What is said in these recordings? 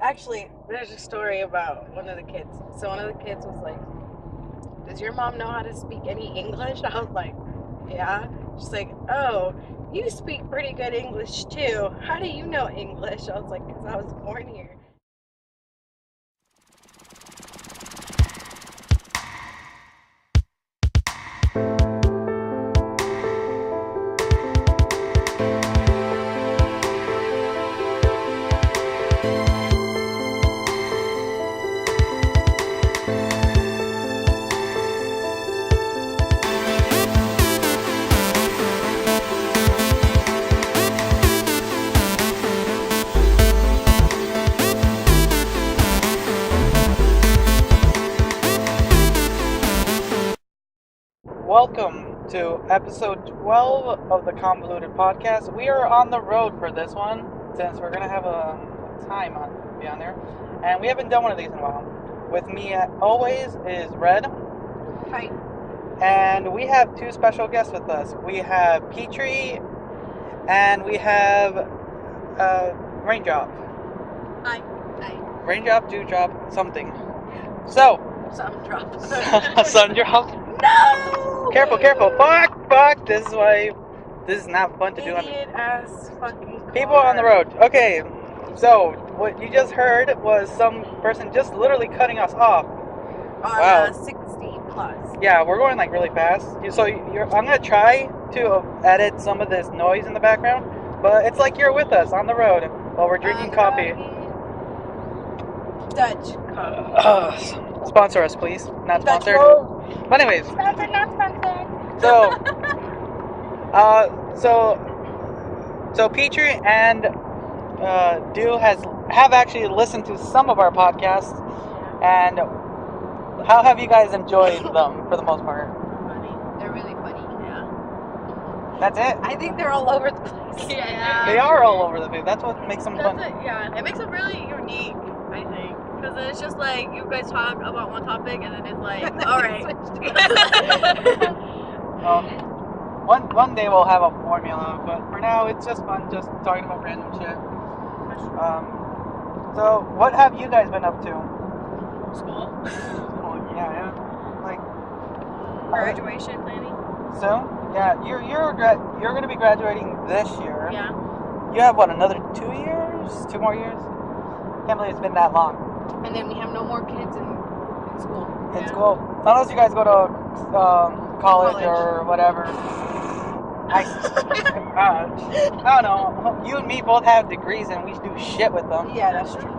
Actually, there's a story about one of the kids. So one of the kids was like, "Does your mom know how to speak any English?" I was like, "Yeah." She's like, "Oh, you speak pretty good English too. How do you know English?" I was like, "Because I was born here." Welcome to episode 12 of the Convoluted podcast. We are on the road for this one since we're going to have a time be on there. And we haven't done one of these in a while. With me always is Red. Hi. And we have two special guests with us. We have Petrie and we have Raindrop. Hi. Hi. Raindrop, Dewdrop, something. So, Some drops. Sundrop. No! Careful. Fuck. This is not fun to do. Idiot ass fucking car. People on the road. Okay, so what you just heard was some person just literally cutting us off. On 60 plus. Yeah, we're going like really fast. I'm gonna try to edit some of this noise in the background, but it's like you're with us on the road while we're drinking coffee. Dutch coffee. Sponsor us, please. Not Dutch sponsored. Road. But anyways, Sponsored, not sponsored. So Petrie and Dew have actually listened to some of our podcasts, and how have you guys enjoyed them for the most part? Funny. They're really funny. Yeah. That's it. I think they're all over the place. Yeah. They are all over the place. That's what makes them fun. It makes them really unique, I think. Because then it's just like you guys talk about one topic and then it's like, alright. One day we'll have a formula, but for now it's just fun, just talking about random shit. So what have you guys been up to? School. Oh yeah. Like Graduation planning. soon? Yeah, you're gonna be graduating this year. Yeah. You have what, another 2 years? 2 more years? Can't believe it's been that long. And then we have no more kids in school. In school. Unless you guys go to college or whatever. I don't know. You and me both have degrees and we do shit with them. Yeah, that's true.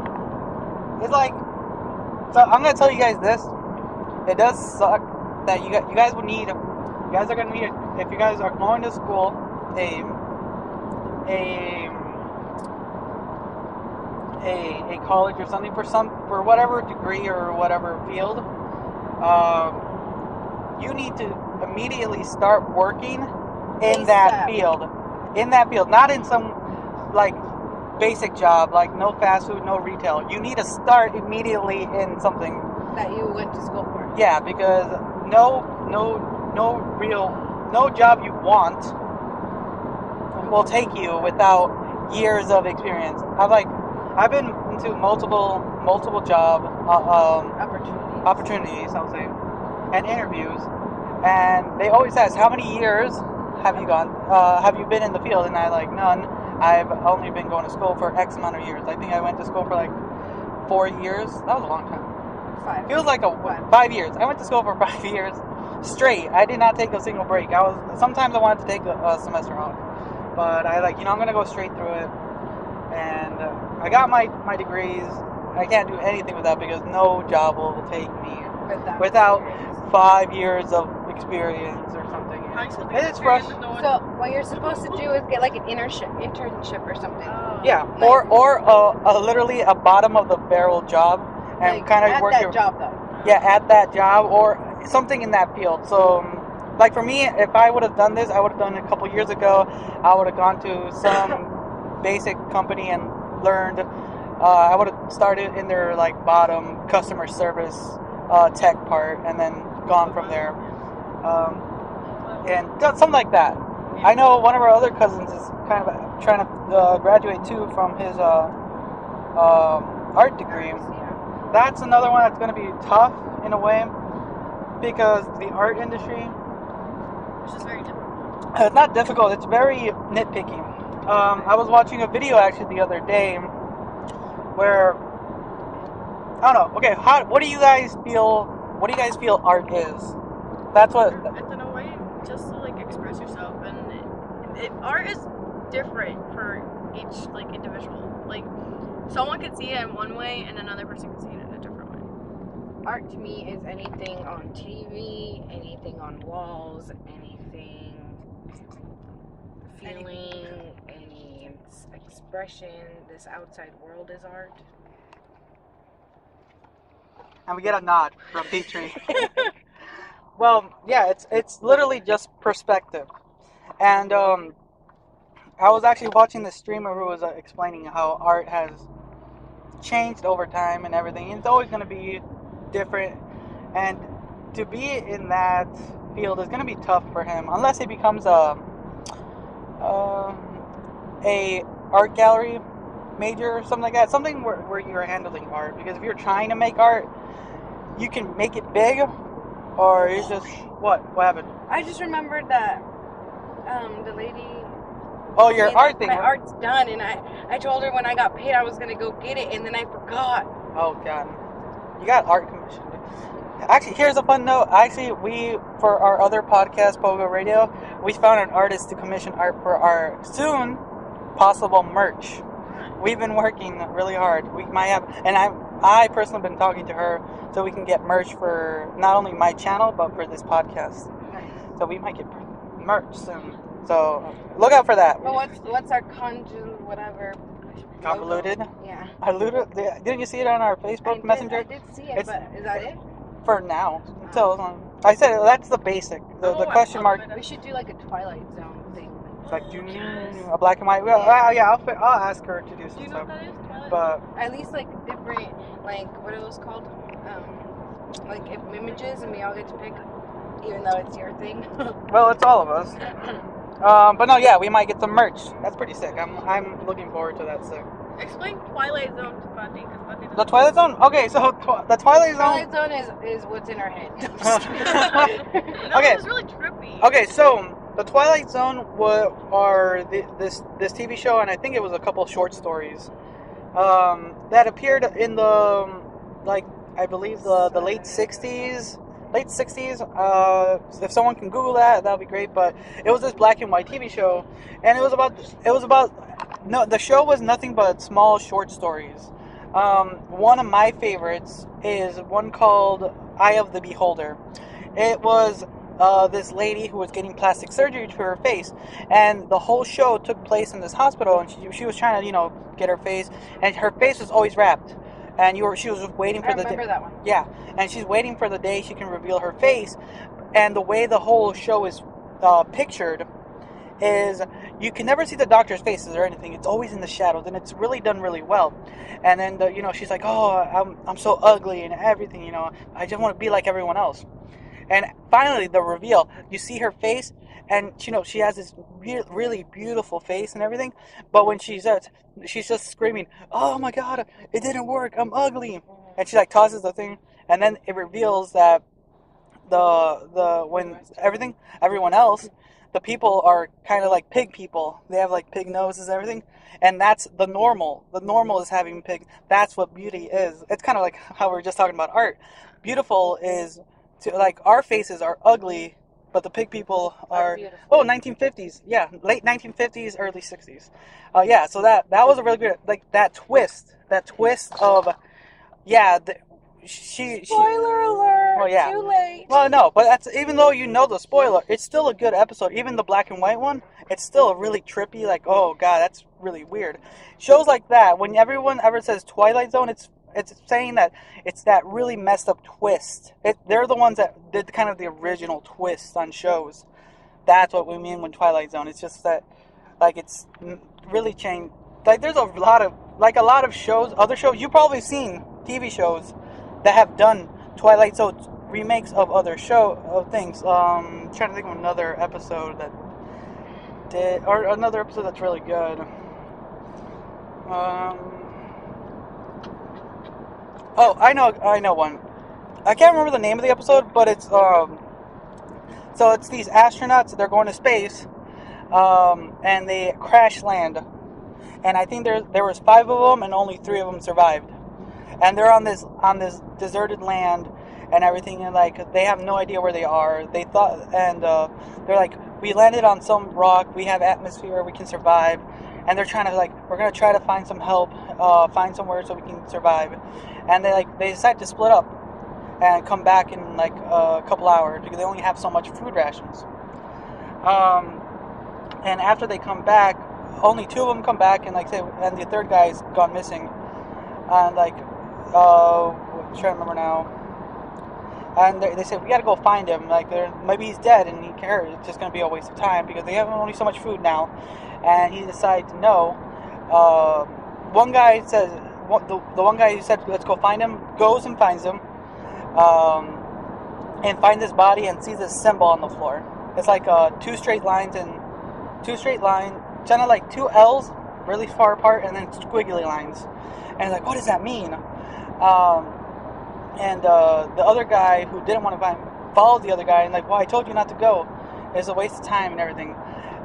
It's like, so I'm gonna tell you guys this. It does suck that you guys are gonna need, if you guys are going to school, a college or something for whatever degree or whatever field, you need to immediately start working in that field. Not in some like basic job, like no fast food, no retail. You need to start immediately in something That you went to school for. yeah, because no job you want will take you without years of experience. I've been into multiple job opportunities, I would say, and interviews, and they always ask, how many years have you been in the field? And I like, none. I've only been going to school for X amount of years. I think I went to school for like 4 years. That was a long time. 5. Feels like 5 years. I went to school for 5 years straight. I did not take a single break. Sometimes I wanted to take a semester off, but I'm gonna go straight through it. And I got my degrees. I can't do anything with that because no job will take me without 5 years of experience or something. It's fresh. So what you're supposed to do is get like an internship or something. Yeah, or literally a bottom of the barrel job, and Like, kind of at work that job though. Yeah, at that job or something in that field. So, like for me, if I would have done this, I would have done it a couple years ago. I would have gone to some basic company and learned. I would have started in their like bottom customer service tech part, and then gone from there, and done something like that. I know one of our other cousins is kind of trying to graduate too from his art degree. Yeah. That's another one that's going to be tough in a way because the art industry, Which is very difficult. it's not difficult, it's very nitpicky. I was watching a video actually the other day where, I don't know, okay, what do you guys feel art is? That's what, I don't know, way just to like express yourself, and art is different for each like individual. Like someone could see it in one way, and another person could see it in a different way. Art to me is anything on TV, anything on walls, anything feeling, any expression. This outside world is art. and we get a nod from Petrie. Well, yeah, it's literally just perspective. And I was actually watching this streamer who was explaining how art has changed over time and everything. It's always going to be different, and to be in that field is going to be tough for him unless he becomes a art gallery major or something like that. Something where you're handling art, because if you're trying to make art, you can make it big, or it's just what happened? I just remembered that the lady. Oh, your art thing. My art's done, and I told her when I got paid I was gonna go get it, and then I forgot. Oh god, you got art commissioned. Actually, here's a fun note. Actually, we, for our other podcast, Pogo Radio, we found an artist to commission art for our soon possible merch. We've been working really hard. We might have, and I personally been talking to her so we can get merch for not only my channel but for this podcast. So we might get merch soon. So look out for that. But what's our whatever? Convoluted? Yeah. Didn't you see it on our Facebook Messenger? I did see it, but is that it? For now. Until I said that's the basic. The question mark. We should do like a Twilight Zone thing. It's like a black and white. Well, yeah, I'll ask her to do some Do you know stuff. what that is? Twilight? But At least like different, like what are those called? Like images, and we all get to pick, even though it's your thing. well, it's all of us. But no, yeah, we might get some merch. That's pretty sick. I'm looking forward to that. Sick. Explain Twilight Zone to Buddy, because Buddy doesn't The Twilight Zone. Okay, so the Twilight Zone. Twilight Zone is what's in our head. No, Okay. it was really trippy. Okay, so the Twilight Zone are this TV show, and I think it was a couple short stories that appeared in the I believe the late 60s. Late 60s. If someone can Google that would be great. But it was this black and white TV show, and it was about no, the show was nothing but small short stories. One of my favorites is one called Eye of the Beholder. It was this lady who was getting plastic surgery to her face, and the whole show took place in this hospital, and she was trying to get her face, and her face was always wrapped, and she was just waiting for I remember that one. Yeah, and she's waiting for the day she can reveal her face, and the way the whole show is pictured is you can never see the doctor's faces or anything. It's always in the shadows, and it's really done really well. And then she's like, oh, I'm so ugly and everything. I just want to be like everyone else. And finally, the reveal, you see her face, and she has this really beautiful face and everything. But when she's just screaming, "Oh my God, it didn't work! I'm ugly!" And she tosses the thing, and then it reveals that when everyone else, the people are kind of like pig people. They have pig noses and everything, and that's the normal. The normal is having pig. That's what beauty is. It's kind of like how we were just talking about art. Beautiful is our faces are ugly, but the pig people are 1950s. Yeah, late 1950s, early 60s. Yeah, so that was a really good that twist of Spoiler alert! Well, yeah. Too late. Well, no, but that's even though the spoiler, it's still a good episode. Even the black and white one, it's still really trippy. Oh God, that's really weird. Shows like that, when everyone ever says Twilight Zone, it's saying that it's that really messed up twist. They're the ones that did kind of the original twist on shows. That's what we mean when Twilight Zone. It's just that it's really changed. There's a lot of shows, other shows you've probably seen, TV shows that have done Twilight Zone remakes of other things. Trying to think of another episode that did, or another episode that's really good. Oh, I know one. I can't remember the name of the episode, but it's so it's these astronauts. They're going to space, and they crash land. And I think there was 5 of them, and only 3 of them survived. And they're on this deserted land, and everything, and like they have no idea where they are. They thought, and they're like, we landed on some rock. We have atmosphere. We can survive. And they're trying to we're gonna try to find some help, find somewhere so we can survive. And they decide to split up and come back in like a couple hours because they only have so much food rations. And after they come back, only 2 of them come back, and and the third guy's gone missing. And I'm trying to remember now. And they said we got to go find him. Maybe he's dead, and he cares. It's just going to be a waste of time because they have only so much food now. And he decides no. One guy says the one guy who said let's go find him goes and finds him, and finds his body and sees this symbol on the floor. It's like 2 straight lines, kind of like 2 L's really far apart, and then squiggly lines. And he's like, what does that mean? And the other guy who didn't want to find followed the other guy and well, I told you not to go. It's a waste of time and everything.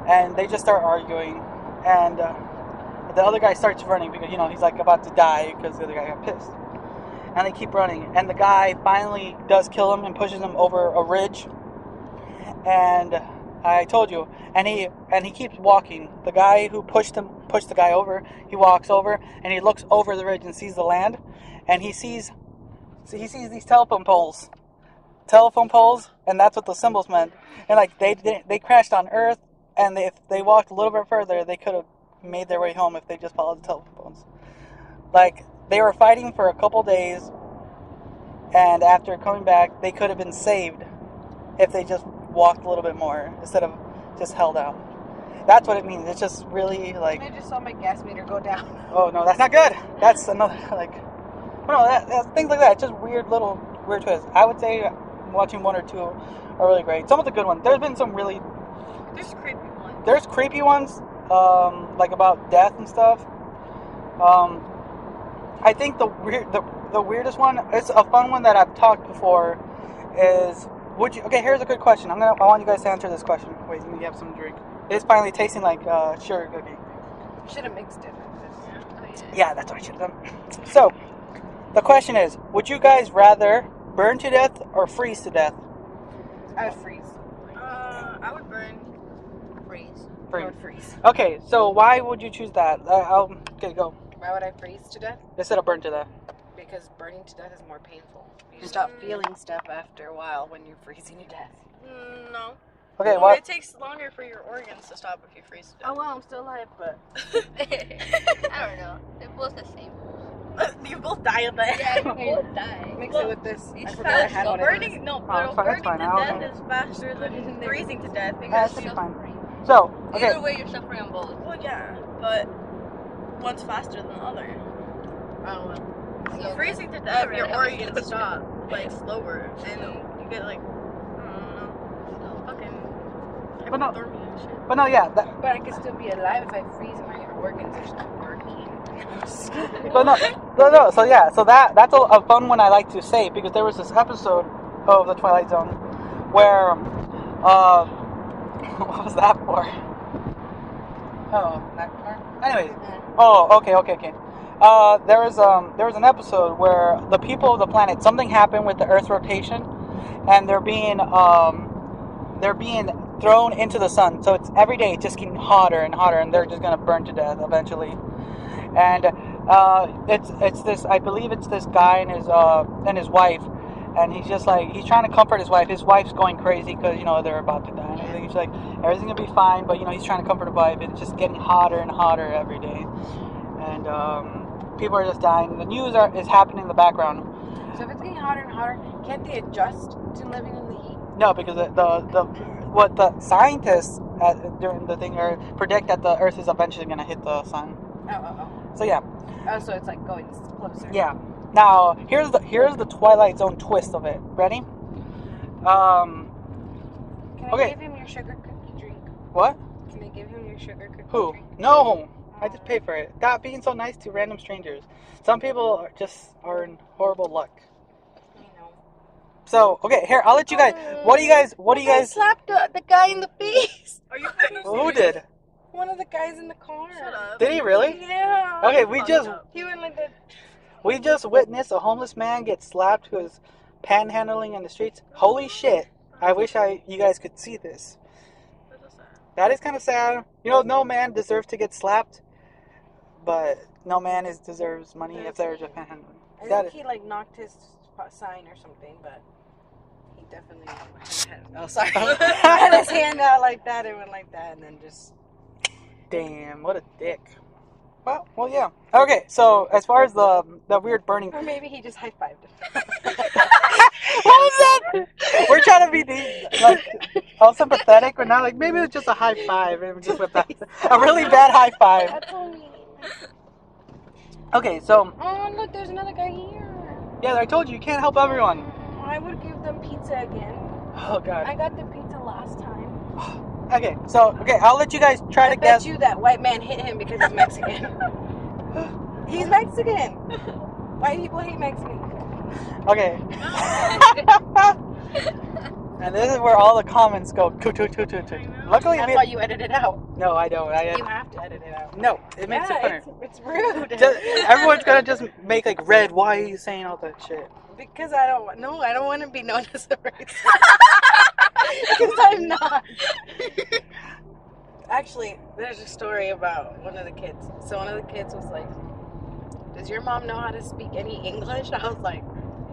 And they just start arguing, and the other guy starts running because he's about to die because the other guy got pissed. And they keep running, and the guy finally does kill him and pushes him over a ridge. And I told you, and he keeps walking. The guy who pushed the guy over. He walks over and he looks over the ridge and sees the land, and he sees these telephone poles, and that's what the symbols meant. And they crashed on Earth, and if they walked a little bit further, they could have made their way home if they just followed the telephone poles. They were fighting for a couple days, and after coming back, they could have been saved if they just walked a little bit more instead of just held out. That's what it means. It's just really I just saw my gas meter go down. Oh no, that's not good. That's another that's things like that. It's just weird twists. I would say watching 1 or 2 are really great. Some of the good ones. There's been some really. There's creepy ones. There's creepy ones, about death and stuff. I think the weirdest one. It's a fun one that I've talked before. Is would you? Okay, here's a good question. I want you guys to answer this question. Wait, let me have some drink. It's finally tasting like sugar cookie. Should have mixed it. Yeah, that's what I should have done. So, the question is, would you guys rather burn to death or freeze to death? I would freeze. I would burn. Freeze. Freeze. I would freeze. Okay, so why would you choose that? Okay, go. Why would I freeze to death? Instead of burn to death. Because burning to death is more painful. You stop feeling stuff after a while when you're freezing to death. No. Okay, well, what? It takes longer for your organs to stop if you freeze to death. Oh well, I'm still alive, but I don't know. They're both the same. You both die of that. Yeah, you both die. mix it with this. I It's forgot I had one of these. burning. No, Oh, it's fine, burning it's fine. to I'll death drink. is faster than freezing to death That's because you. fine. So, okay. Either way, you're suffering on both. Well, yeah, but one's faster than the other. Oh well. So, Freezing to death, your organs stop slower, and you get I don't know, fucking But no- hypothermia and shit. But no, yeah. But I can still be alive if I freeze and my organs are still working. But no. So yeah. So that's a fun one I like to say because there was this episode of the Twilight Zone where, what was that for? Oh, that part. Anyways. Oh, okay. There was an episode where the people of the planet, something happened with the Earth's rotation, and they're being thrown into the sun. So it's every day, it's just getting hotter and hotter, and they're just gonna burn to death eventually. And it's this, I believe it's this guy and his wife, and he's just he's trying to comfort his wife. His wife's going crazy because they're about to die and everything. He's like, everything's gonna be fine, but he's trying to comfort his wife, and it's just getting hotter and hotter every day. And people are just dying. The news is happening in the background. So if it's getting hotter and hotter, can't they adjust to living in the heat? No, because what the scientists during the thing predict that the Earth is eventually going to hit the sun. Oh. So yeah. Oh, so it's going closer. Yeah. Now here's the Twilight Zone twist of it. Ready? Can I Okay. give him your sugar cookie drink? What? Can I give him your sugar cookie Who? drink? No. I just pay for it. Stop being so nice to random strangers. Some people are in horrible luck. I know. So, okay, here, I'll let you guys. What do you I guys? slapped the guy in the face. Are you fucking Who serious? did? One of the guys in the car. Shut up. Did he really? Yeah. Okay, He went like that. we just witnessed a homeless man get slapped who was panhandling in the streets. Holy shit! I wish you guys could see this. That is kind of sad. You know, no man deserves to get slapped, but no man deserves money if they're just panhandling. I That think he like knocked his sign or something, but he definitely oh sorry had his hand out like that. It went like that, and then just damn, what a dick. Well, yeah. Okay, so as far as the weird burning, or maybe he just high fived. what was that? We're trying to be all sympathetic, but now like maybe it was just a high five, and just with that, a really bad high five. That's all me. Okay, so Oh look, there's another guy here. yeah, I told you you can't help everyone. I would give them pizza again. Oh god. I got the pizza last time. Okay, so I'll let you guys try I to bet guess. you that white man hit him because he's Mexican. He's Mexican. White people hate Mexicans. Okay. And this is where all the comments go. Luckily, That's why you edit it out. no, I don't. You have to edit it out. No, it makes it funner. It's rude. Everyone's gonna just make like red. Why are you saying all that shit? Because I don't want to be known as a racist. Because I'm not. Actually, there's a story about one of the kids. So one of the kids was like, "Does your mom know how to speak any English?" I was like,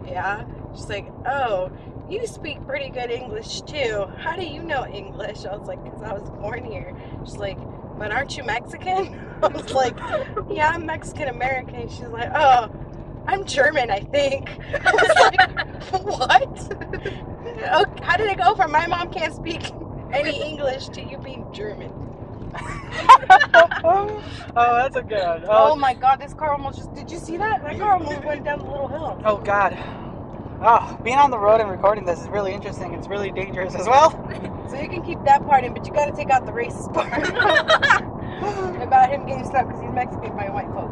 "Yeah." She's like, "Oh, you speak pretty good English too. How do you know English?" I was like, "Because I was born here." She's like, "But aren't you Mexican?" I was like, "Yeah, I'm Mexican American." She's like, "Oh, I'm German, I think." I was like, "What?" Okay, how did it go from my mom can't speak any English to you being German? Oh, that's a good one. Oh my god, this car almost just... Did you see that? That car almost went down the little hill. Oh god. Oh, being on the road and recording this is really interesting. It's really dangerous as well. So you can keep that part in, but you gotta take out the racist part. About him getting slapped because he's Mexican by white folk.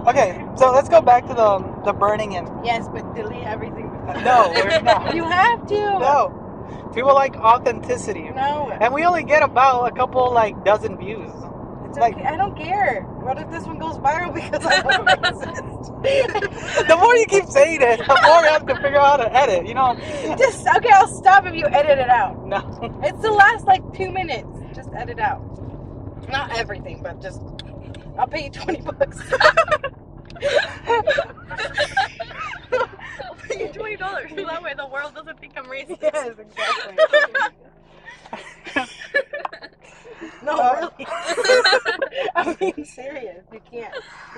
Okay, so let's go back to the burning and Yes, but delete everything. no, we're not. You have to. No. People like authenticity. No. And we only get about a couple dozen views. It's like- okay. I don't care. What if this one goes viral because I'm a racist? The more you keep saying it, the more you have to figure out how to edit, you know? Just okay, I'll stop if you edit it out. No. It's the last 2 minutes. Just edit out. Not everything, but just I'll pay you $20. I'll pay you $20 so that way the world doesn't think I'm racist. Yes, exactly. No, really. I'm being serious. You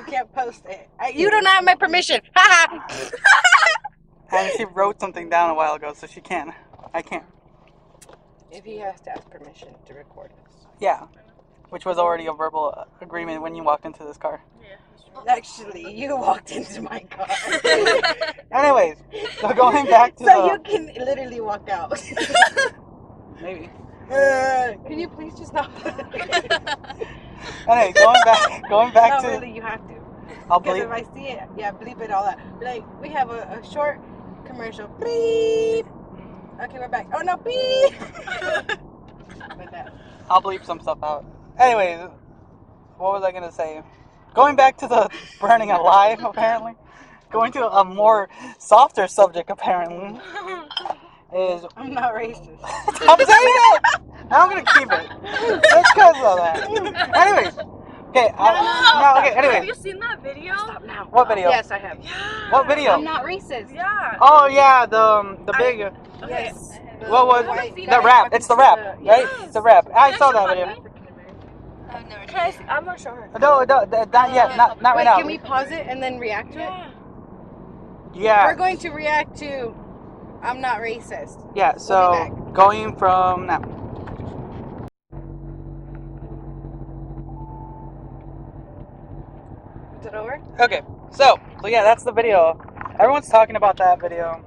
can't post it. You don't have my permission. Ha! And she wrote something down a while ago, so she can't. I can't. If he has to ask permission to record this. Yeah. Which was already a verbal agreement when you walked into this car. Yeah, that's true. Actually, you walked into my car. Anyways, so going back to So you can literally walk out. Maybe. Can you please just not? Anyway, going back No, to. really, you have to. I'll Because if bleep. I see it, yeah, bleep it all out. Like, we have a short commercial. Bleep. Okay, we're back. Oh, no, beep. Like that. I'll bleep some stuff out. Anyways, what was I gonna say? Going back to the burning alive, apparently. Going to a more softer subject, apparently, is. I'm not racist. I'm saying it! I'm gonna keep it. Just because of that. Anyways. Okay, okay, Have anyways. you seen that video? Stop now. What video? Yes, I have. Yeah. What video? I'm not racist. Yeah. Oh, yeah, the big. Okay. Yes. What was white the guy rap? talking It's the to rap, the- right? Yes. It's the rap. I Can I saw show that my video. face? I've never Can I seen see? I'm not sure. No, not right Wait, now. can we pause it and then react to it? We're Yeah, going to react to I'm not racist. yeah. So going from now. Is it over? Okay, so yeah, that's the video. Everyone's talking about that video.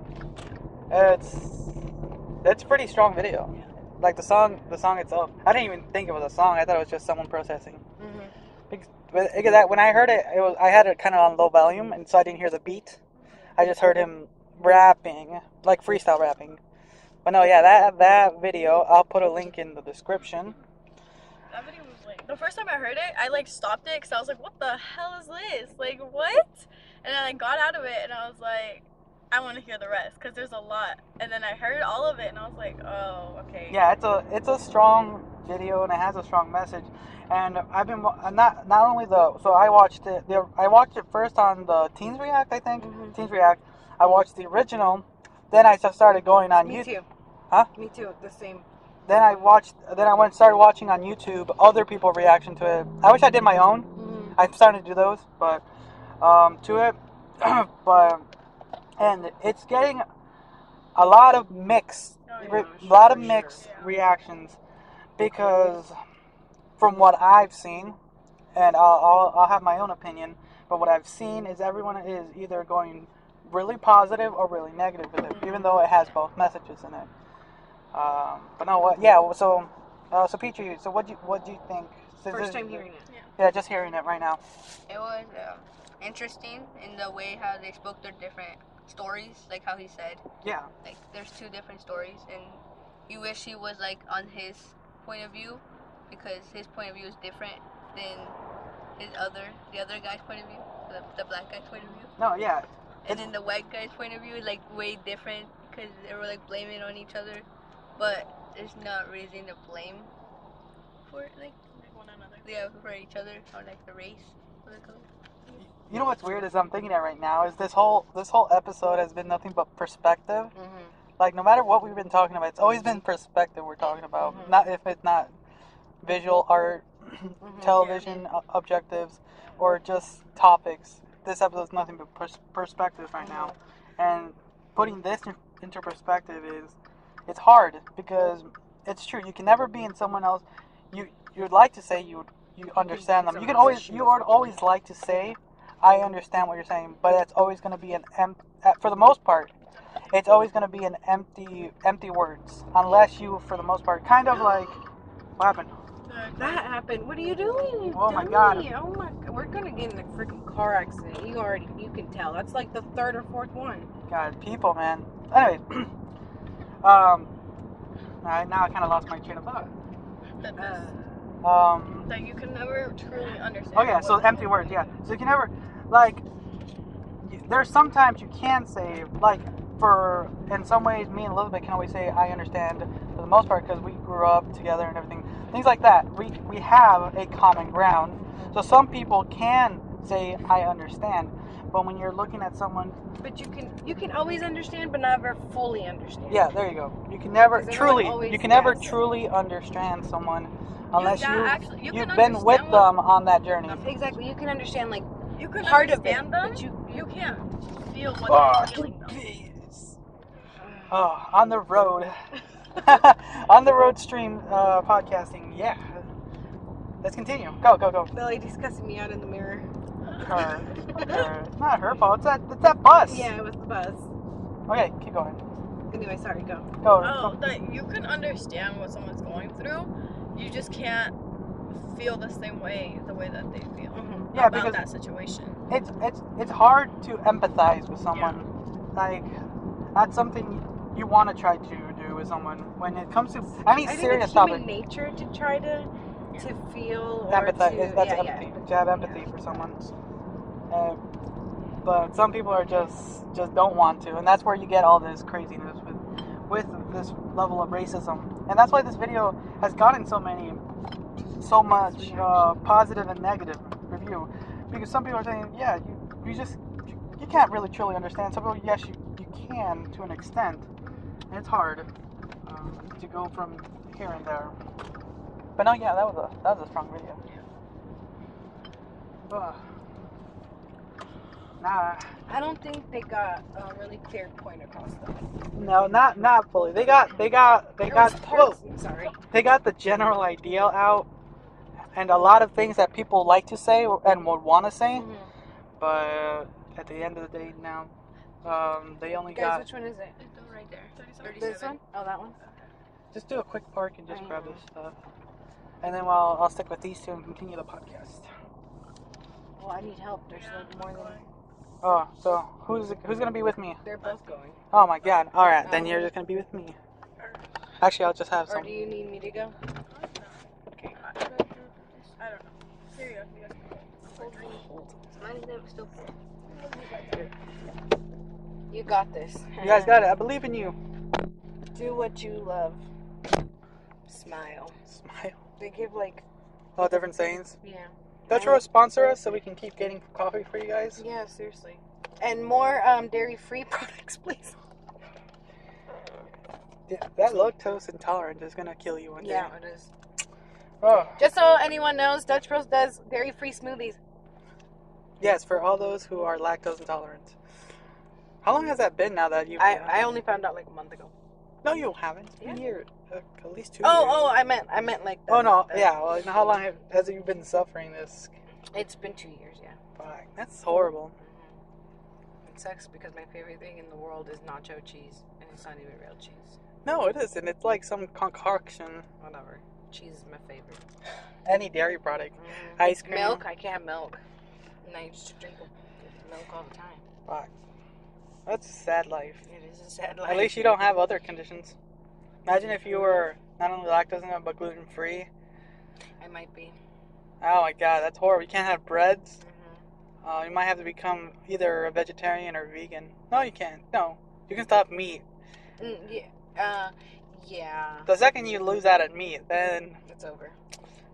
It's a pretty strong video. Like the song itself. I didn't even think it was a song. I thought it was just someone protesting. Mm-hmm. But that when I heard it, I had it kind of on low volume, and so I didn't hear the beat. I just heard him rapping, like freestyle rapping. But no, yeah, that video, I'll put a link in the description. That video was like, the first time I heard it, I like stopped it because I was like, what the hell is this? Like, what? And then I got out of it and I was like, I want to hear the rest because there's a lot. And then I heard all of it and I was like, oh, okay. Yeah, it's a strong video and it has a strong message. And I've been not only so I watched it. I watched it first on the Teens React, I think. Mm-hmm. Teens React. I watched the original. Then I just started going on Me YouTube. too. Huh? Me too. The same. Then I started watching on YouTube other people reaction to it. I wish I did my own. Mm-hmm. I'm starting to do those, but to it, and it's getting a lot of mixed, reactions because from what I've seen, and I'll have my own opinion, but what I've seen is everyone is either going really positive or really negative with it, even though it has both messages in it. But no, so Petrie, so what do you think? First time hearing it. Yeah, just hearing it right now. It was interesting in the way how they spoke their different stories, like how he said. Yeah. Like there's two different stories, and you wish he was like on his point of view, because his point of view is different than the other guy's point of view, the black guy's point of view. No, yeah. And then the white guy's point of view is like way different because they were like blaming on each other, but there's not reason to blame for it, like one another. yeah, for each other or like the race or the color. You know what's weird is I'm thinking it right now is this whole episode has been nothing but perspective. Mm-hmm. Like no matter what we've been talking about, it's always been perspective we're talking about. Mm-hmm. Not if it's not visual art, Mm-hmm. television objectives, or just topics. This episode's nothing but perspective right now, and putting this into perspective it's hard because it's true. You can never be in someone else. You'd like to say you understand them. You would always like to say I understand what you're saying, but it's always going to be for the most part. It's always going to be an empty words unless you, for the most part, kind of like what happened. That happened. What are you doing? Oh my God. Oh my God. We're gonna get in a freaking car accident. You can tell. That's like the third or fourth one. God, people, man. Anyway, now I kind of lost my train of thought. That you can never truly understand. Oh yeah, so empty words, yeah. So you can never, like, there's sometimes you can say, like, in some ways, me and Elizabeth can always say, I understand, for the most part, because we grew up together and everything. Things like that. We have a common ground. So some people can say, I understand. But when you're looking at someone... But you can always understand, but never fully understand. Yeah, there you go. You can never truly understand someone unless you've been with them on that journey. Exactly. You can understand, like, you can part of it, understand them, but you can't feel what they're feeling though. Oh, on the road. On the road stream podcasting, yeah. Let's continue. Go. The lady's cussing me out in the mirror. Her. It's not her fault. It's that bus. Yeah, it was the bus. Okay, keep going. Anyway, sorry, go. Oh, that you can understand what someone's going through. You just can't feel the same way, the way that they feel Yeah, about because that situation. It's hard to empathize with someone. Yeah. Like, that's something you want to try to do with someone when it comes to any serious topic. I think it's human nature to try to feel or empathize. That's empathy. Yeah. To have empathy for someone. But some people are just don't want to, and that's where you get all this craziness with this level of racism. And that's why this video has gotten so much positive and negative review, because some people are saying, yeah, you can't really truly understand. Some people, yes, you can to an extent, and it's hard to go from here and there. But no, yeah, that was a strong video. Nah. I don't think they got a really clear point across though. No, not fully. They got Sorry. They got the general idea out, and a lot of things that people like to say and would want to say, but at the end of the day, now they only got. Which one is it? It's right there. 37. This one? Oh, that one. Just do a quick park and just grab this stuff, and then I'll stick with these two and continue the podcast. Well, I need help. There's like more than. Oh, so who's gonna be with me? They're both going. Oh my God! All right, then you're just gonna be with me. Actually, I'll just have Or some. do you need me to go? Okay. I don't know. Here you go. Mine's never still full. You got this. You guys got it. I believe in you. Do what you love. Smile. Smile. They give like. All different sayings. Yeah. Dutch Roast sponsor us so we can keep getting coffee for you guys. Yeah, seriously. And more dairy-free products, please. Yeah, that lactose intolerant is gonna kill you one day. Yeah, it is. Oh, Just so anyone knows, Dutch Roast does dairy-free smoothies. yes, for all those who are lactose intolerant. How long has that been now that you've? I only found out like a month ago. No, you haven't. It's Yeah. been years. At least 2 years. Oh, I meant like. Oh no, yeah. Well, how long has you been suffering this? It's been 2 years, yeah. Fuck, that's horrible. It sucks because my favorite thing in the world is nacho cheese, and it's not even real cheese. No, it isn't. It's like some concoction. Whatever. Cheese is my favorite. Any dairy product, ice cream. Milk, I can't have milk. And I used to drink milk all the time. Fuck, that's a sad life. It is a sad life. At least you don't have other conditions. Imagine if you were not only lactose intolerant but gluten free. I might be. Oh my God, that's horrible. You can't have breads. Mm-hmm. You might have to become either a vegetarian or vegan. No, you can't. No, you can stop meat. Yeah. Yeah. The second you lose out at meat, then It's over.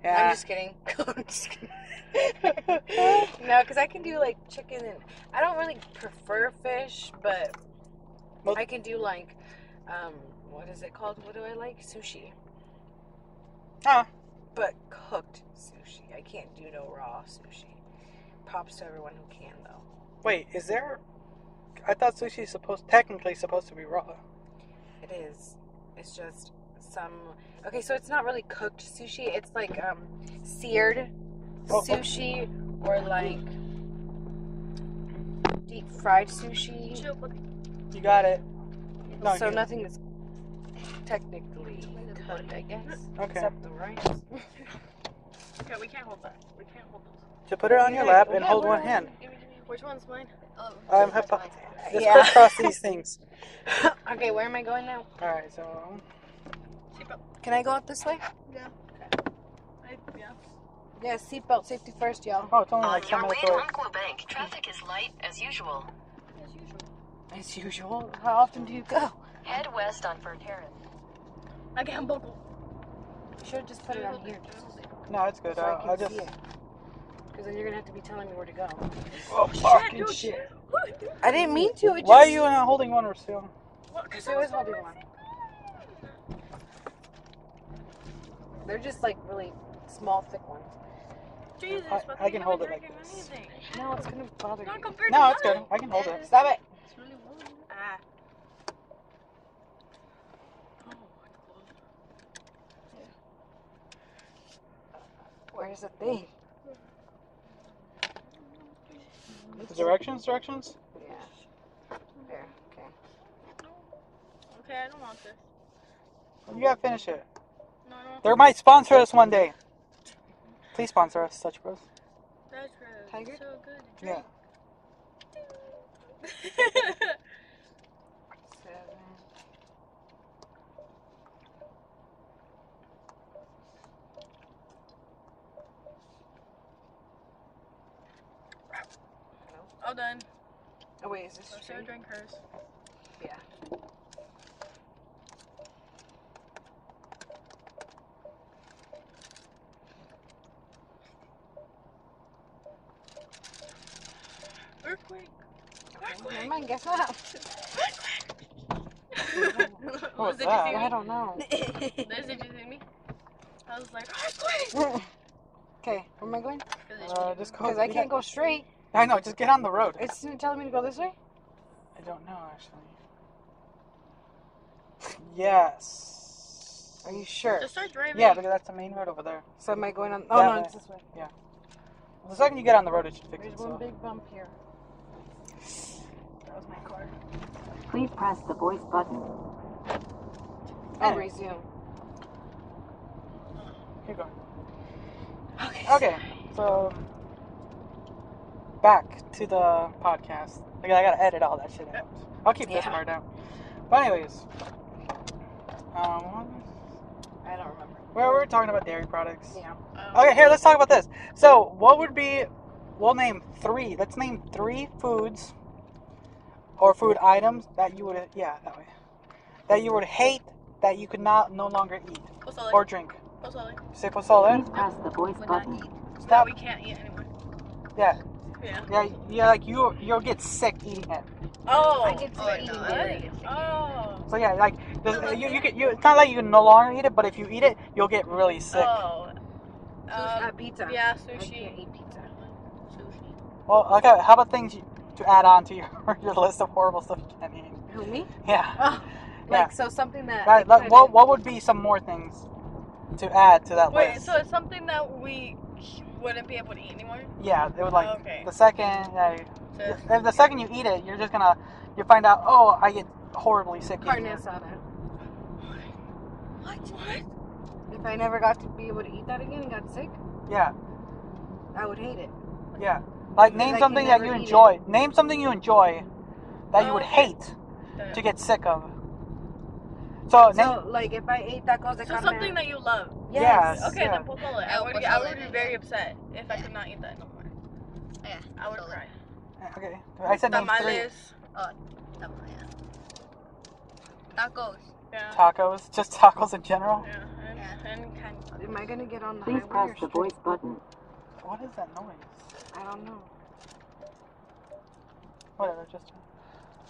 yeah. I'm just kidding. I'm just kidding. No, because I can do like chicken and I don't really prefer fish, but Well- I can do like, what is it called? What do I like? Sushi. Oh, But cooked sushi. I can't do no raw sushi. Props to everyone who can though. wait, is there? I thought sushi is technically supposed to be raw. It is. It's just some. Okay, so it's not really cooked sushi. It's like seared Oh. sushi or like deep fried sushi. Chill, buddy. You got it. No, So you- nothing is technically cooked, I guess. Okay. Except the rice. Okay, we can't hold that. We can't hold those. So put it on your lap and hold one hand. Which one's mine? Just Yeah. crisscross these things. Okay, where am I going now? All right, so Seatbelt. Can I go out this way? Yeah. Yeah. Yeah, seatbelt, safety first, y'all. oh, it's only On like 10 your way minutes to away. Umpqua Bank, traffic is light as usual. As usual. As usual. How often do you go? Head west on Tyrant. I can't buckle. You should have just put it on here, just No, it's good. so I can I'll just. see it. Because then you're gonna have to be telling me where to go. Oh, fucking dude. shit. I didn't mean to. It Why are just- you not holding one or two? Because I was holding one. They're just like really small, thick ones. Jesus, I- but I they can haven't hold it drank like this. anything. No, it's gonna bother Not you. compared No, to it's good. mine. I can hold it. Stop it. It's really warm. Ah. Where's the thing? Directions? Yeah. There. Okay. Okay, I don't want this. You gotta finish it. No. They might sponsor us one day. Please sponsor us, Such Bros. That's good. Tiger? So good. to Yeah. drink. 7. All done. Oh wait, is this Or should I straight? drink hers? Yeah. Earthquake. Okay, never mind. Guess what? What was Did that? you see I me? don't know. Liz, did you see me? I was like, earthquake! Okay, where am I going? Just go. Because I can't go straight. I know. Just get on the road. It's telling me to go this way. I don't know actually. Yes. Are you sure? Just start driving. Yeah, because that's the main road over there. So am I going on? Oh That no, way. it's this way. The second you get on the road, it should fix There's itself. one big bump here. That was my car. Please press the voice button. I'll resume. Keep going. Okay. Okay, so back to the podcast. Like, I gotta edit all that shit out. I'll keep this Yeah. part out. But anyways, I don't remember. where we were talking about dairy products. Yeah. Okay, here, let's talk about this. So, what would be? We'll name three. Let's name 3 foods or food items that you would, that way, that you would hate, that you could no longer eat Pozole. or drink. Pozole. Say pozole. Please press the voice Would not button. eat. That Stop. we can't eat anymore. Yeah, Yeah. like you'll get sick eating it. Oh. I get sick Oh, eating no, dairy. Oh. So yeah, like it's not like you can no longer eat it, but if you eat it, you'll get really sick. Oh. Pizza. Yeah, I can't sushi. eat pizza. Sushi. Well, okay, how about things to add on to your list of horrible stuff you can't eat? Who, me? Yeah. Oh, Yeah. like, so something that Like, I couldn't- what would be some more things to add to that Wait, list? so it's something that we wouldn't be able to eat anymore? Yeah, it would like Okay. the second. So, If the second you eat it, you're just gonna find out. Oh, I get horribly sick. carne eating it. asada. what? If I never got to be able to eat that again and got sick, Yeah, I would hate it. yeah. Like Because name I something can that you never eat enjoy. Name something you enjoy that you would Okay. hate to get sick of. So, name. So, like, if I ate tacos de So carne... something that you love. Yes. Okay, Yeah. then pozole. Yeah, I would pozole, be then, very yeah. upset if I could not eat that no more. Yeah. I would pozole. cry. Okay, I said name 3. Tamales. Taco, yeah. Tacos. Yeah. Tacos, just tacos in general. Yeah. And kind of. Am I gonna get on the Please highway press or the straight? voice button. What is that noise? I don't know. Whatever, just.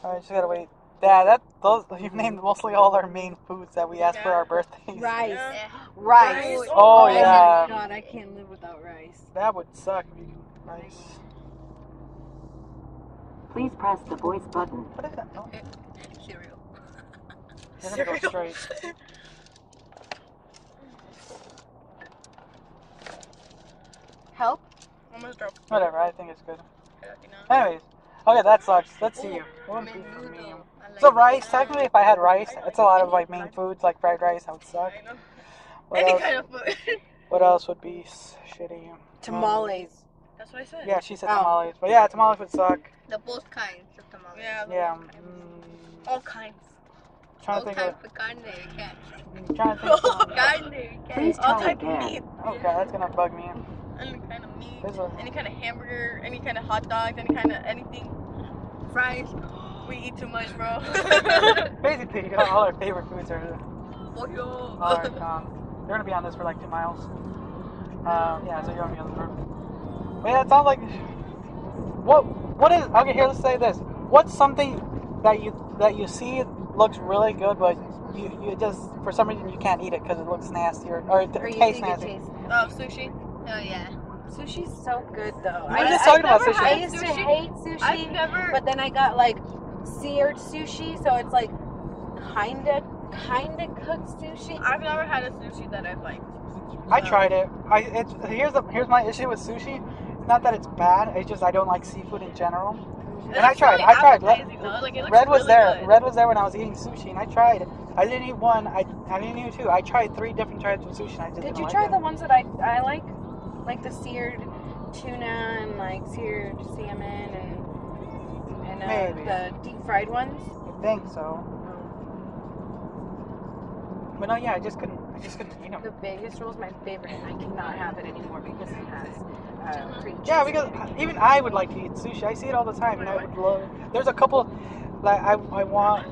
Alright, just gotta wait. Yeah, those you've named mostly all our main foods that we ask for Yeah. our birthdays. Rice. Yeah. Yeah. Rice. Rice. Oh, my yeah. God, I can't live without rice. That would suck if you rice. Please press the voice button. What is that noise? Cereal. You're gonna go straight. Help? Almost dropped. Whatever, I think it's good. You know? Anyways, okay, that sucks. Let's see. What would be for me? Menudo. I like So rice, menudo. technically, if I had rice, it's a lot of like main foods like fried rice. That would suck. I know. What Any else? kind of food. What else would be shitty? Tamales. That's what I said. Yeah, she said Oh. tamales, but yeah, tamales would suck. The both kinds of tamales. Yeah. Yeah. All kinds. Trying to Both think kinds of. of carne, you can't. Trying to think. Of, Carne, you Please can't. All try type of again. meat. oh god, that's gonna bug me. Any kind of meat. This one. Any kind of hamburger. Any kind of hot dog. Any kind of anything. Fries. We eat too much, bro. Basically, all our favorite foods are Pollo. You're gonna be on this for like 2 miles. Yeah, so you're gonna be on the road. But yeah, it sounds like. What is? Okay, here. Let's say this. What's something that you see looks really good, but you just for some reason you can't eat it because it looks nasty or it Or you tastes think it nasty. tastes... Oh, sushi. Oh yeah. Sushi's so good, though. We were just talking about never sushi. I had used to sushi. hate sushi, I've never. but then I got, like, seared sushi, so it's, like, kinda cooked sushi. I've never had a sushi that I've liked. I tried it. Here's my issue with sushi. It's not that it's bad. It's just I don't like seafood in general. It And I looks tried. really I tried. appetizing, though. Like, it looks Red was really there. good. Red was there when I was eating sushi, and I tried. I didn't eat one. I didn't eat 2. I tried 3 different types of sushi, and I just Did didn't you like try it. the ones that I like? Like the seared tuna and, like, seared salmon and Maybe. the deep fried ones? I think so. But no, yeah, I just couldn't eat them. The Vegas roll is my favorite, and I cannot have it anymore because it has cream cheese. Yeah, in because it. even I would like to eat sushi. I see it all the time, and I would love. There's a couple, like I want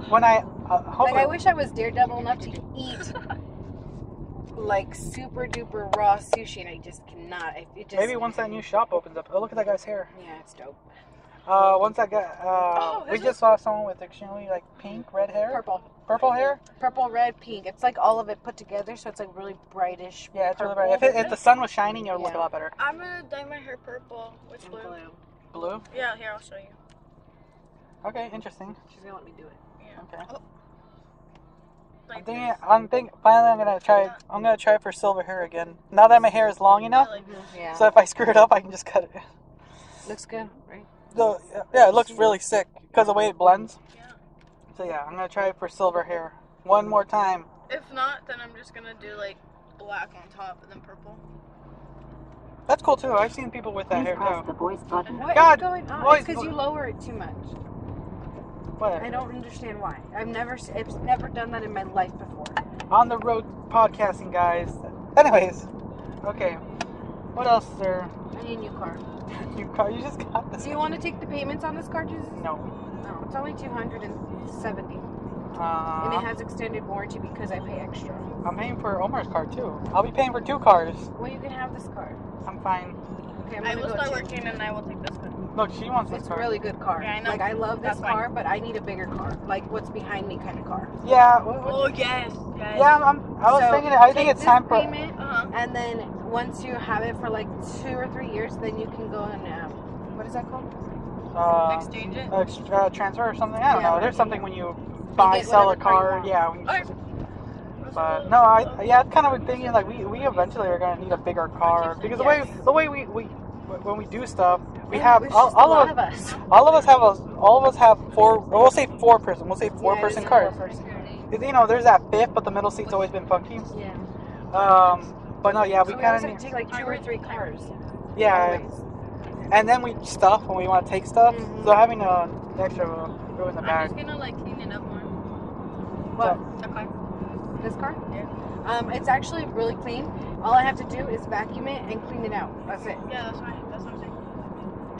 when I Like, hopefully I wish I was daredevil enough to eat like super duper raw sushi, and I just cannot. It just maybe once that new shop opens up. Oh, look at that guy's hair. Yeah, it's dope. Once that guy, we just saw someone with extremely like pink, red hair, purple hair. Purple, red, pink. It's like all of it put together, so it's like really brightish. Yeah, it's really purple. bright. If the sun was shining, it would look Yeah. a lot better. I'm gonna dye my hair purple. Which And blue? blue. Blue. Yeah, here, I'll show you. Okay, interesting. She's gonna let me do it. Yeah. Okay. Like Finally, I'm gonna try for silver hair again. Now that my hair is long enough, Yeah. so if I screw it up, I can just cut it. Looks good, right? Yeah, it looks really sick because the way it blends. Yeah. So yeah, I'm gonna try for silver hair one more time. If not, then I'm just gonna do like black on top and then purple. That's cool too. I've seen people with that Please hair press too. the voice button. What is God, going on? boys, It's because you lower it too much. What? I don't understand why. It's never done that in my life before. On the road podcasting, guys. Anyways, okay. What else is there? I need a new car. You just got this. Do you want to take the payments on this car, Jesus? No. No, it's only $270, and it Uh, has extended warranty because I pay extra. I'm paying for Omar's car too. I'll be paying for 2 cars. Well, you can have this car. I'm fine. Okay, I'm I gonna will go start too. working and I will take this one. Look, she wants this It's a car. really good car. Yeah, I know. Like, I love this That's fine. car, but I need a bigger car. Like, what's behind me kind of car. Yeah. Oh yes. Yeah, I was So, thinking. I think take it's this time for. payment, and then once you have it for like 2 or 3 years, then you can go and what is that called? Exchange it. Transfer or something. I don't Yeah, know. There's something when you buy, get sell a whatever car you car. want. Yeah. When you, Okay. but no, I kind of was thinking like we eventually are gonna need a bigger car because the way we when we do stuff we And have it's all just a lot of of us. all of us have 4. We'll say 4 person. We'll say 4 Yeah, it is person a cars. 4-person. 'Cause, you know, there's that 5th, but the middle seat's always been funky. Yeah. But no, yeah, we So we kind always of have to take like 2 or 3 cars. yeah. Always. And then we stuff when we want to take stuff. Mhm. So having a extra room in the I'm back. just gonna like clean it up more. What? Okay. This car? Yeah. It's actually really clean. All I have to do is vacuum it and clean it out. That's it. Yeah, that's fine. That's what I'm saying.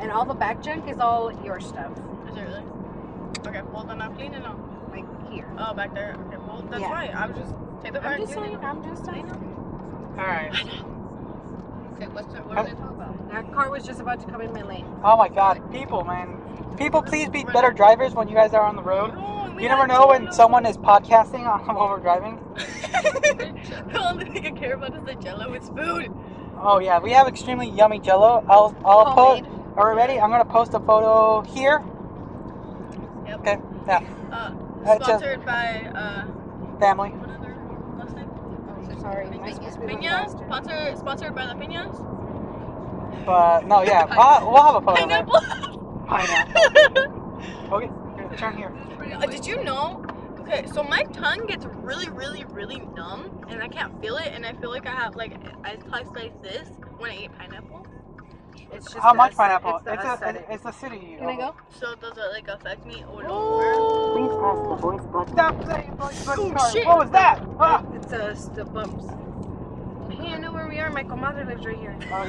And all the back junk is all your stuff. Is it really? Okay, well then I'm cleaning up. Like here. Oh, back there. Okay, well that's Yeah. fine. I'm just take the car I'm and just clean saying. it up. I'm just saying. All right. Okay, what are we talking about? That car was just about to come in my lane. Oh my God, people, man. People, please be better drivers when you guys are on the road. No, we You never got know when Jell-O. someone is podcasting while we're driving. The only thing I care about is the Jell-O with food. Oh yeah, we have extremely yummy Jello. I'll post. Homemade. Are we ready? I'm gonna post a photo here. Yep. Okay. Yeah. Sponsored by Family. what other last name? Oh, sorry. Am I supposed to be going Piña. faster? Sponsored by the Piñas. But no, yeah, we'll have a photo. There. Pineapple. Pineapple. Okay, here, turn here. Did you know? Okay, so my tongue gets really, really, really numb, and I can't feel it, and I feel like I have like I taste like this when I eat pineapple. It's just How much the- pineapple? It's the aesthetic. It's the city. Can I go? So does it like affect me or no? Please press the voice button. Stop saying voice button Oh, card. shit. What was that? Ah. It's the bumps. Hey, I know where we are. My comadre lives right here. Oh,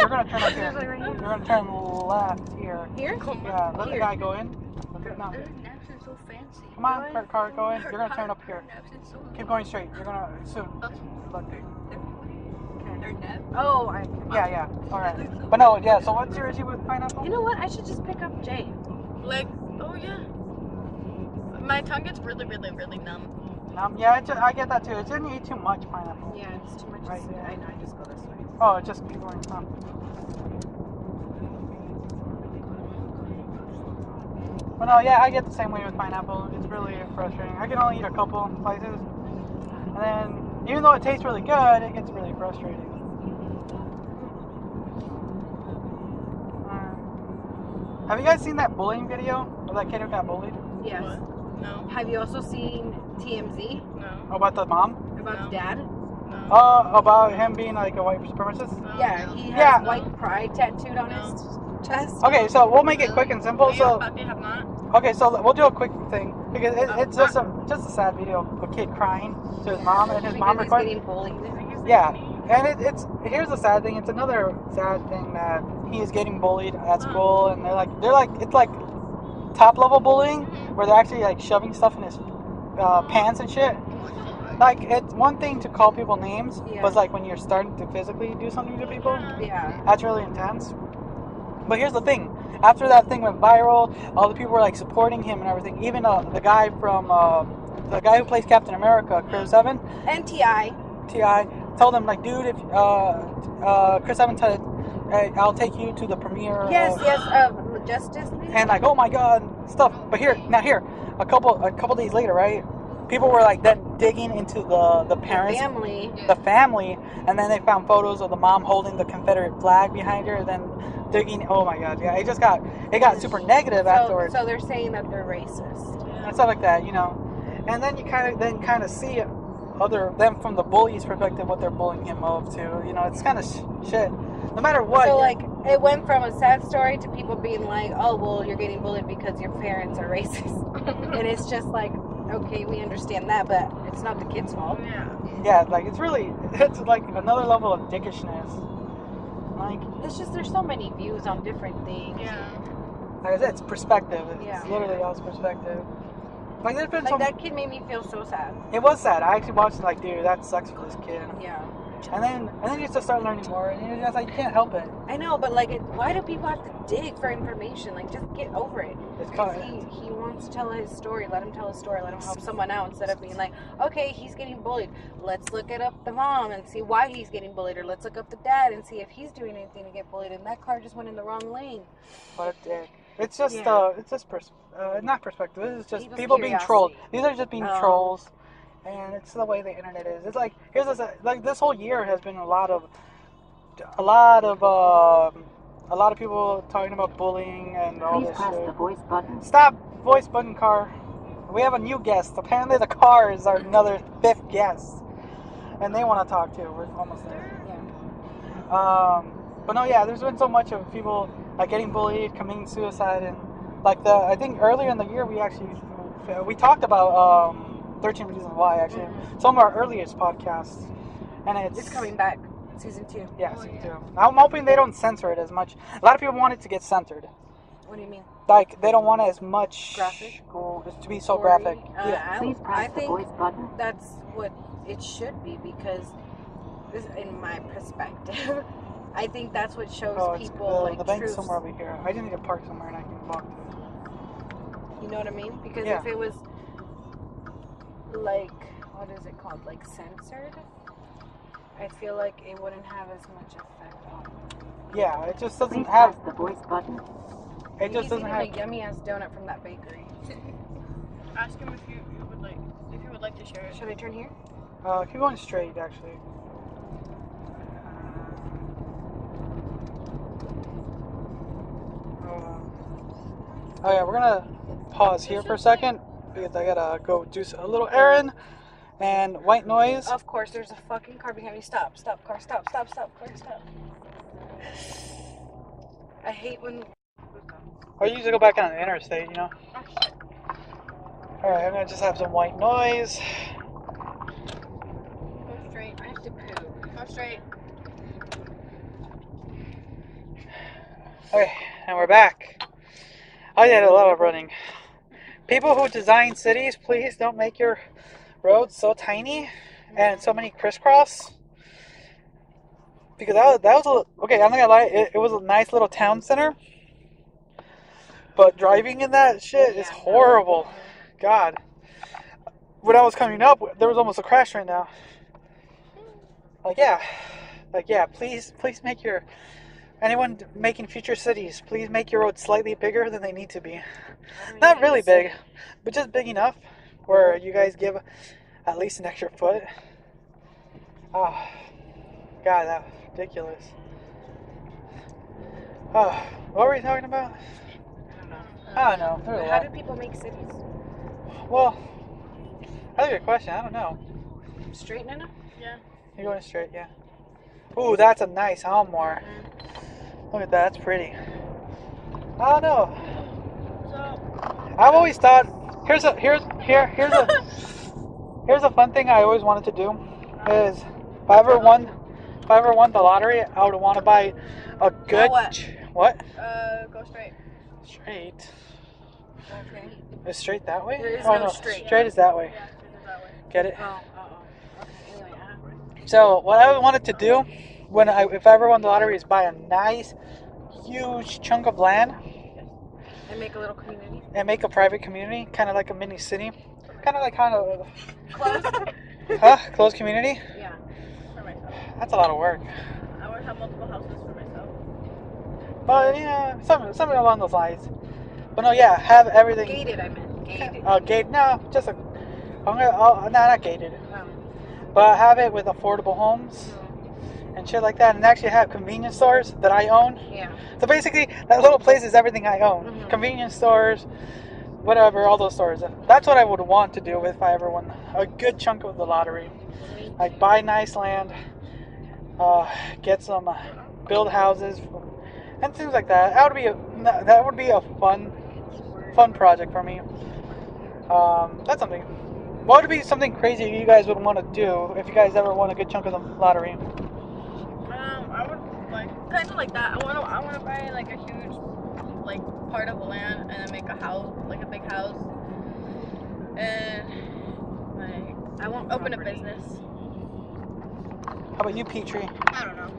you're gonna turn up She here. lives like right You're here. gonna turn left here. Here? Yeah, let the Here. guy go in. Okay, no. Her naps are so fancy. Come on, car, go in. You're gonna turn up here. Her naps are so Keep going straight. You're gonna soon. Look, Her nap. Oh, yeah. All right. But no, yeah. So what's your issue with pineapple? You know what? I should just pick up Jay. Like, oh yeah. My tongue gets really, really, really numb. Yeah, I get that too. It shouldn't eat too much pineapple. Yeah, it's too much. Right. I know. I just go this way. Oh, just keep going. But no, yeah, I get the same way with pineapple. It's really frustrating. I can only eat a couple slices, and then even though it tastes really good, it gets really frustrating. Have you guys seen that bullying video of that kid who got bullied? Yes. What? No. Have you also seen TMZ No. About the mom? about No. the dad? No. About him being like a white supremacist? No. Yeah, he has Yeah. white pride tattooed on his chest. Okay, so we'll make it quick and simple. We So have not. okay, so we'll do a quick thing because it's just a sad video of a kid crying to his mom and his mom Because he's recording. getting bullied. Yeah, and it's here's the sad thing. It's another sad thing that he is getting bullied at school, and they're like it's like top level bullying where they're actually like shoving stuff in his pants and shit. Like it's one thing to call people names, Yeah. but like when you're starting to physically do something to people, Yeah. that's really intense. But here's the thing: after that thing went viral, all the people were like supporting him and everything. Even the guy from the guy who plays Captain America, Chris Evans. And T.I. T.I. told him like, dude, if Chris Evans said, hey, I'll take you to the premiere. Yes, of, yes, Justice League. And like, oh my god, stuff. But here, a couple days later, right? People were like then digging into the parents, family. the family, and then they found photos of the mom holding the Confederate flag behind her. And then digging. Oh my god, yeah, it got super negative afterwards. So they're saying that they're racist. And stuff like that, you know. And then you kind of see it. them from the bully's perspective, what they're bullying him of to. You know, it's kind of shit. No matter what. So like it went from a sad story to people being like, "Oh, well, you're getting bullied because your parents are racist," and it's just like, okay, we understand that, but it's not the kid's fault. Yeah, like it's like another level of dickishness. Like It's just there's so many views on different things. Yeah. like I said, it's perspective. It's Yeah. literally all perspective. Like there's been Like that kid made me feel so sad. It was sad. I actually watched it like, dude, that sucks for this kid. Yeah. And then you just start learning more, and you're just like, you can't help it. I know, but like, why do people have to dig for information? Like, just get over it. It's If kind he wants to tell his story, let him tell his story. Let him help someone out instead of being like, okay, he's getting bullied. Let's look it up the mom and see why he's getting bullied, or let's look up the dad and see if he's doing anything to get bullied. And that car just went in the wrong lane. What a dick. It's just not perspective. This is just People's people being trolled. curiosity. These are just being trolls, and it's the way the internet is. It's like this whole year has been a lot of people talking about bullying and all Please this press the shit. voice button. Stop, voice button car. We have a new guest. Apparently, the car is our another 5th guest, and they want to talk too. We're almost there. Yeah. But no, yeah, there's been so much of people like getting bullied, committing suicide, and like I think earlier in the year we talked about 13 Reasons Why, actually, some of our earliest podcasts, and It's coming back, season 2. Yeah, season 2. I'm hoping they don't censor it as much. A lot of people want it to get censored. What do you mean? Like they don't want it as much Graphic? to be so Gory? graphic. Yeah. Please I press the think voice button. that's what it should be, because this, in my perspective, I think that's what shows people like the bank's truth. somewhere over here. I just need to park somewhere and I can walk to it. You know what I mean? Because Yeah. if it was like, what is it called? Like censored, I feel like it wouldn't have as much effect on. Yeah, it just doesn't Please have. press the voice button. It just doesn't have. a yummy ass donut from that bakery. Ask him if you would like to share it. Should I turn here? Keep going straight, actually. Oh yeah, we're gonna pause here for a second because I gotta go do a little errand. And white noise. Of course, there's a fucking car behind me. Stop, car, stop, car, stop. I hate when. Or you usually go back on the interstate, you know. All right, I'm gonna just have some white noise. Go straight. I have to poo. Go straight. Okay, and we're back. I did a lot of running. People who design cities, please don't make your roads so tiny and so many crisscross. Because that was okay. I'm not gonna lie, it was a nice little town center, but driving in that shit is horrible. God, when I was coming up, there was almost a crash right now. Like yeah. Please make anyone making future cities, please make your roads slightly bigger than they need to be. Not really big, but just big enough where you guys give at least an extra foot. Oh, God, that was ridiculous. Oh, what were we talking about? I don't know. There's a How lot. do people make cities? Well, that's a good question. I don't know. Straight, Nana? Yeah. You're going straight, yeah. Ooh, that's a nice Almor. Look at that. That's pretty. I don't know. So I've always thought here's a fun thing I always wanted to do is if I ever won the lottery, I would want to buy a good what? go straight. Straight. Okay. Is straight that way? There is oh no no, straight. Straight is that way. Yeah, straight is that way. Get it? Okay, anyway, So what I wanted to do if I ever won the lottery is buy a nice huge chunk of land and make a little community. and make a private community, kind of like a mini city. Kind of Close? closed community? Yeah. For myself. That's a lot of work. I would have multiple houses for myself. But yeah, something along those lines. But no, yeah, have everything. Gated, I meant. Gated. No, just not gated. But have it with affordable homes and shit like that, and actually have convenience stores that I own. Yeah. So basically, that little place is everything I own. Convenience stores, whatever, all those stores. That's what I would want to do if I ever won a good chunk of the lottery. Like buy nice land, get some, build houses, and things like that. That would be a fun project for me. That's something. What would be something crazy you guys would want to do if you guys ever won a good chunk of the lottery? I would like kind of like that. I want to buy like a huge like part of the land and then make a house, like a big house, and like I want open a property. business. How about you, Petrie? I don't know.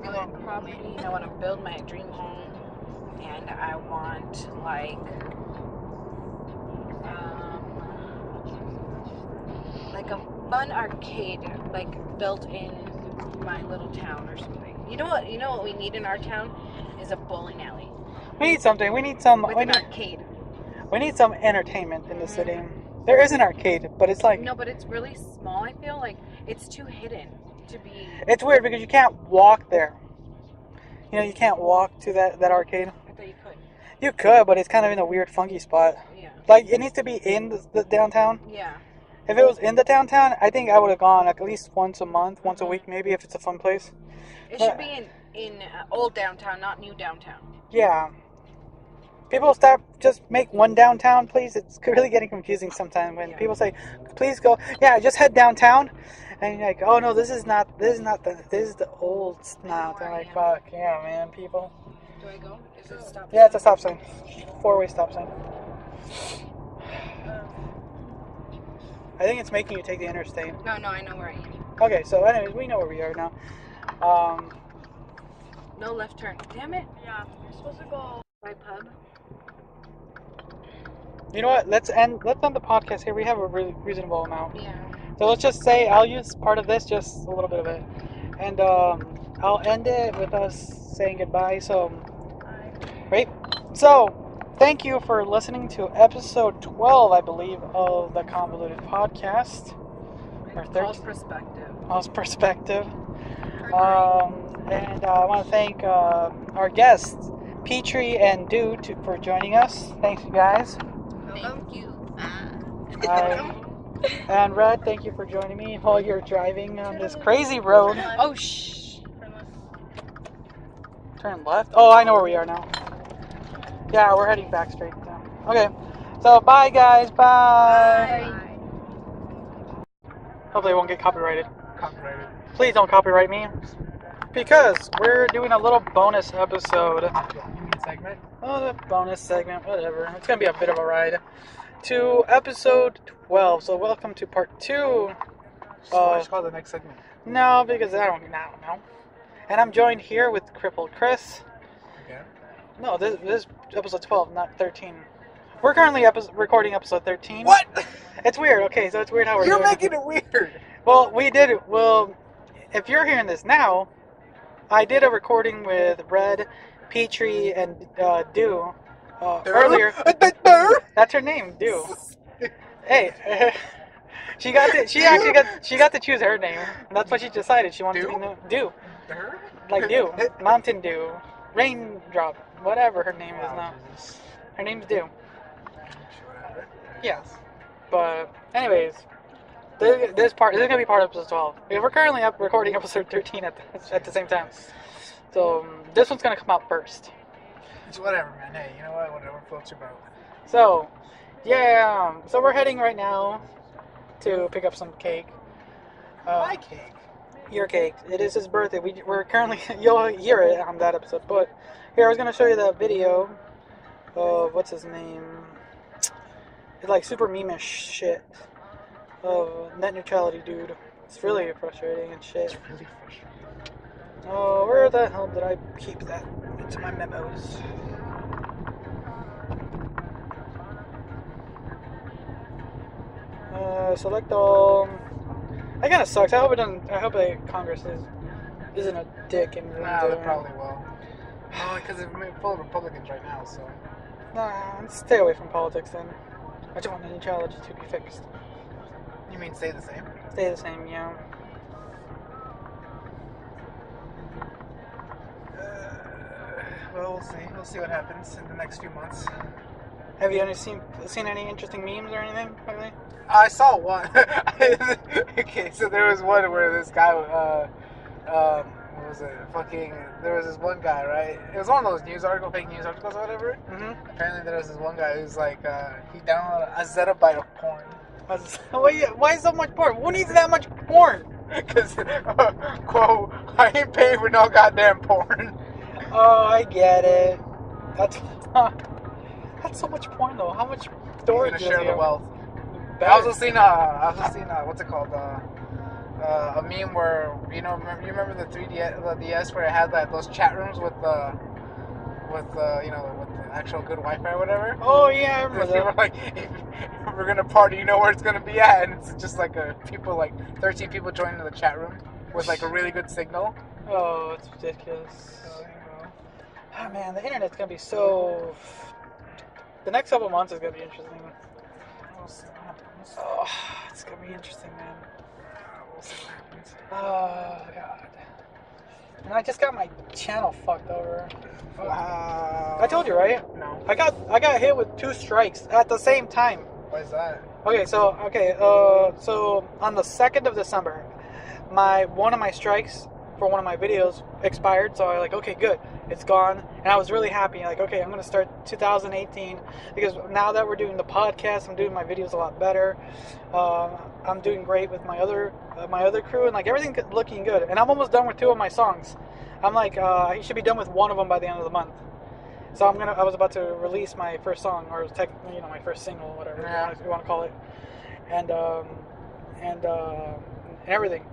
I want property. I want to build my dream home, and I want like a fun arcade, like built in my little town or something. You know what we need in our town is a bowling alley We need something. We need some. with an arcade. We need some entertainment in the city. There is an arcade, but it's like No, but it's really small. I feel like it's too hidden to be. it's weird because you can't walk there. You know, you can't walk to that arcade. I thought you could. You could, but it's kind of in a weird, funky spot. Yeah. Like it needs to be in the downtown. Yeah. If it was in the downtown, I think I would have gone at least once a month, once a week, maybe if it's a fun place. It should be in old downtown, not new downtown. Yeah. People stop. Just make one downtown, please. It's really getting confusing sometimes when people say, "Please go." Yeah, just head downtown, and you're like, "Oh no, this is the old now." They're like, "Fuck yeah, man, people." Do I go? Is it a stop? Yeah, it's a stop sign, 4-way stop sign. I think it's making you take the interstate. No, I know where I am. Okay, so anyways, we know where we are now. No left turn. Damn it. Yeah, you're supposed to go. My pub. You know what? Let's end the podcast here. We have a really reasonable amount. Yeah. So let's just say I'll use part of this, just a little bit of it, and I'll end it with us saying goodbye. So, right. So, thank you for listening to episode 12, I believe, of the Convoluted podcast. Or False perspective. False perspective. And I want to thank our guests, Petrie and Do, for joining us. Thanks, you guys. Thank you. And Red, thank you for joining me while you're driving on this crazy road. Oh, shh. Turn left? Oh, I know where we are now. Yeah, we're heading back straight down. Okay, so bye, guys. Bye. Hopefully it won't get copyrighted. Please don't copyright me. Because we're doing a little bonus episode. Segment? Oh, the bonus segment, whatever. It's going to be a bit of a ride. To episode 12. So welcome to part 2. Let's call the next segment. No, because I don't know. And I'm joined here with Crippled Chris. Okay. No, this is episode 12, not 13. We're currently recording episode 13. What? It's weird. Okay, so it's weird how we're You're doing making it weird. Well, we did it. Well, if you're hearing this now, I did a recording with Red, Petrie, and Do earlier. That's her name, Do. Hey, she got to choose her name. That's what she decided. She wanted to be known Do, like Dew, Mountain Dew, Raindrop, whatever her name is now. Her name's Do. Yes, but anyways. This is gonna be part of episode 12. We're currently recording episode 13 at the same time, so this one's gonna come out first. It's whatever, man. Hey, you know what? Whatever floats your boat. So, yeah. So we're heading right now to pick up some cake. My cake. Your cake. It is his birthday. We're currently you'll hear it on that episode. But here I was gonna show you that video of what's his name. It's like super meme-ish shit. Net neutrality dude. It's really frustrating and shit. It's really frustrating. Oh, where the hell did I keep that? It's my memos. Select all. That kind of sucks. I hope Congress isn't a dick and Nah, they probably will. No, because they're full of Republicans right now, so. Nah, stay away from politics then. I just want net neutrality to be fixed. You mean stay the same? Stay the same, yeah. Well, we'll see. We'll see what happens in the next few months. Have you seen any interesting memes or anything lately? I saw one. Okay, so there was one where this guy, what was it? There was this one guy, right? It was one of those fake news articles or whatever. Mm-hmm. Apparently, there was this one guy who's like, he downloaded a zettabyte of porn. Why so much porn? Who needs that much porn? Because, quote, I ain't paying for no goddamn porn. Oh, I get it. That's so much porn though. How much storage He's is gonna share here? the wealth. I also seen what's it called? A meme where you remember the 3DS, the DS where it had those chat rooms with the actual good Wi-Fi or whatever. Oh yeah, I remember People that. were like, if we're gonna party, you know where it's gonna be at, and it's just like 13 people joining the chat room with like a really good signal. Oh, it's ridiculous. Oh man, the internet's gonna be so. The next couple months is gonna be interesting. Oh, it's gonna be interesting, man. Oh god. And I just got my channel fucked over. Wow. I told you, right? No. I got hit with 2 strikes at the same time. Why is that? So on the 2nd of December, one of my strikes for one of my videos expired, so I was like, okay, good, it's gone, and I was really happy, like, okay, I'm gonna start 2018, because now that we're doing the podcast, I'm doing my videos a lot better, I'm doing great with my other crew, and like everything's looking good, and I'm almost done with 2 of my songs. I'm like, I should be done with 1 of them by the end of the month. So I was about to release my first song, or technically, my first single, whatever you want to call it, and everything.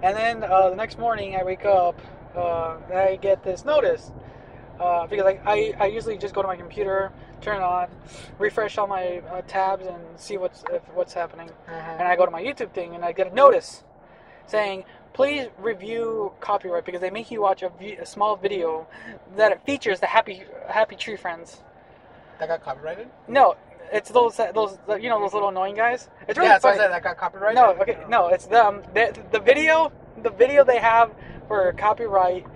And then the next morning, I wake up, I get this notice, because I usually just go to my computer, turn it on, refresh all my tabs, and see what's happening. And I go to my YouTube thing, and I get a notice saying, please review copyright, because they make you watch a small video that features the Happy Tree Friends. That got copyrighted? No, it's those those little annoying guys. It's really So I funny. said that got copyrighted? No, okay, no, it's them. The video they have for copyright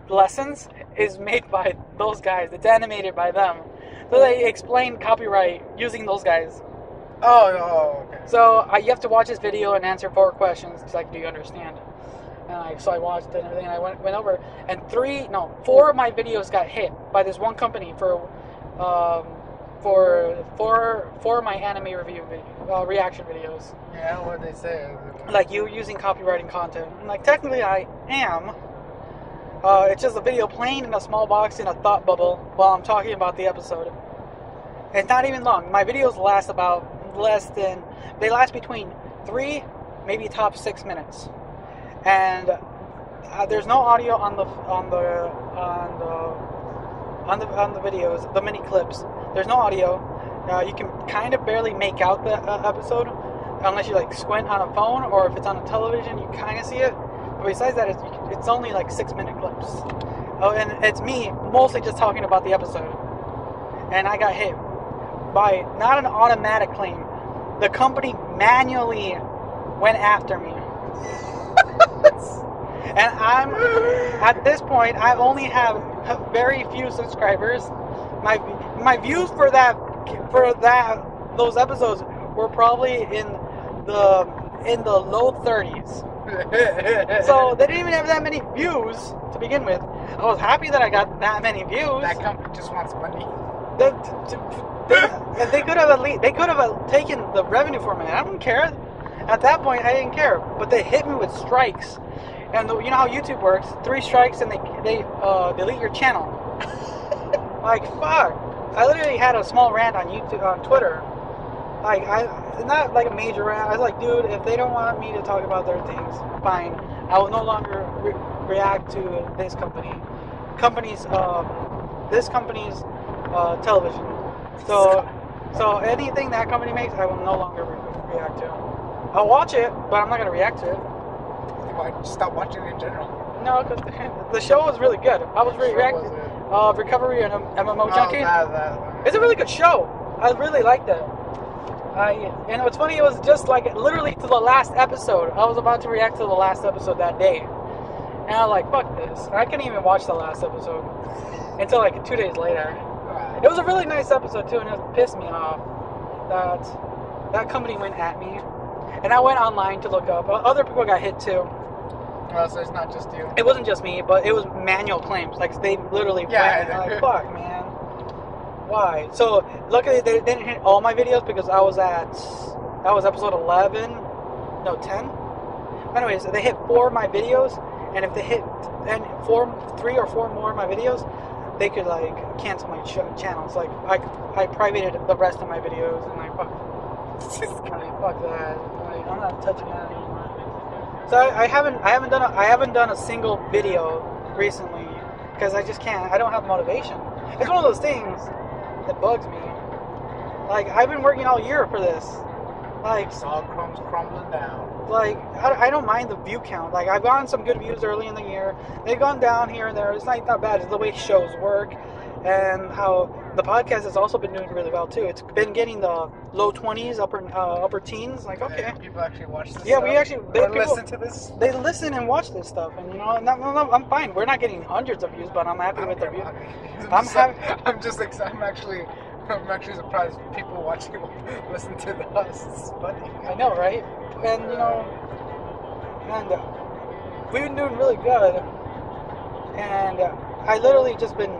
lessons is made by those guys. It's animated by them. So they explain copyright using those guys. Oh, okay. So you have to watch this video and answer 4 questions. It's like, do you understand? And so I watched it and everything, and I went over, and 4 of my videos got hit by this one company for my anime review reaction videos. Yeah, what they say. Like you using copywriting content. And like technically I am. It's just a video playing in a small box in a thought bubble while I'm talking about the episode. It's not even long. My videos last they last between 3, maybe top 6 minutes. And there's no audio on the videos, the mini clips. There's no audio. You can kind of barely make out the episode unless you like squint on a phone, or if it's on a television, you kind of see it. But besides that, it's only like 6-minute clips. Oh, and it's me mostly just talking about the episode. And I got hit by not an automatic claim. The company manually went after me. And at this point, I only have very few subscribers. My views for those episodes were probably in the low 30s. So they didn't even have that many views to begin with. I was happy that I got that many views. That company just wants money. They could have taken the revenue from it. I don't care. At that point, I didn't care. But they hit me with strikes, and you know how YouTube works: 3 strikes and they delete your channel. Like fuck! I literally had a small rant on Twitter. Like not like a major rant. I was like, dude, if they don't want me to talk about their things, fine. I will no longer react to this company's television. So anything that company makes, I will no longer react to. I'll watch it, but I'm not gonna react to it. Why stop watching it in general? No, because the show was really good. I was reacting. Recovery and MMO Junkie. It's a really good show. I really liked it. And what's funny, it was just like literally to the last episode. I was about to react to the last episode that day, and I was like, "Fuck this!" I couldn't even watch the last episode until like 2 days later. It was a really nice episode too, and it pissed me off that company went at me. And I went online to look up. Other people got hit too. Well, so it's not just you. It wasn't just me, but it was manual claims. Like they literally Yeah, ran. Like, fuck, man. Why? So luckily they didn't hit all my videos because that was episode 11, no 10. Anyways, they hit 4 of my videos, and if they hit 3 or 4 more of my videos, they could like cancel my channels. Like I privated the rest of my videos, and like fuck that. Like, I'm not touching that anymore. So I haven't done a single video recently because I just can't. I don't have motivation. It's one of those things that bugs me. Like I've been working all year for this. Like All crumbs crumbling down. like I don't mind the view count. Like I've gotten some good views early in the year. They've gone down here and there. It's not bad. It's the way shows work, and how the podcast has also been doing really well too. It's been getting the low 20s, upper teens. Like okay, Yeah, people actually watch this. yeah, stuff. we actually Or people listen to this. they listen and watch this stuff, and you know, and I'm fine. We're not getting hundreds of views, but I'm happy with the views. I'm actually surprised people watching listen to us. It's funny. I know, right? And you know, and we've been doing really good. And I literally just been.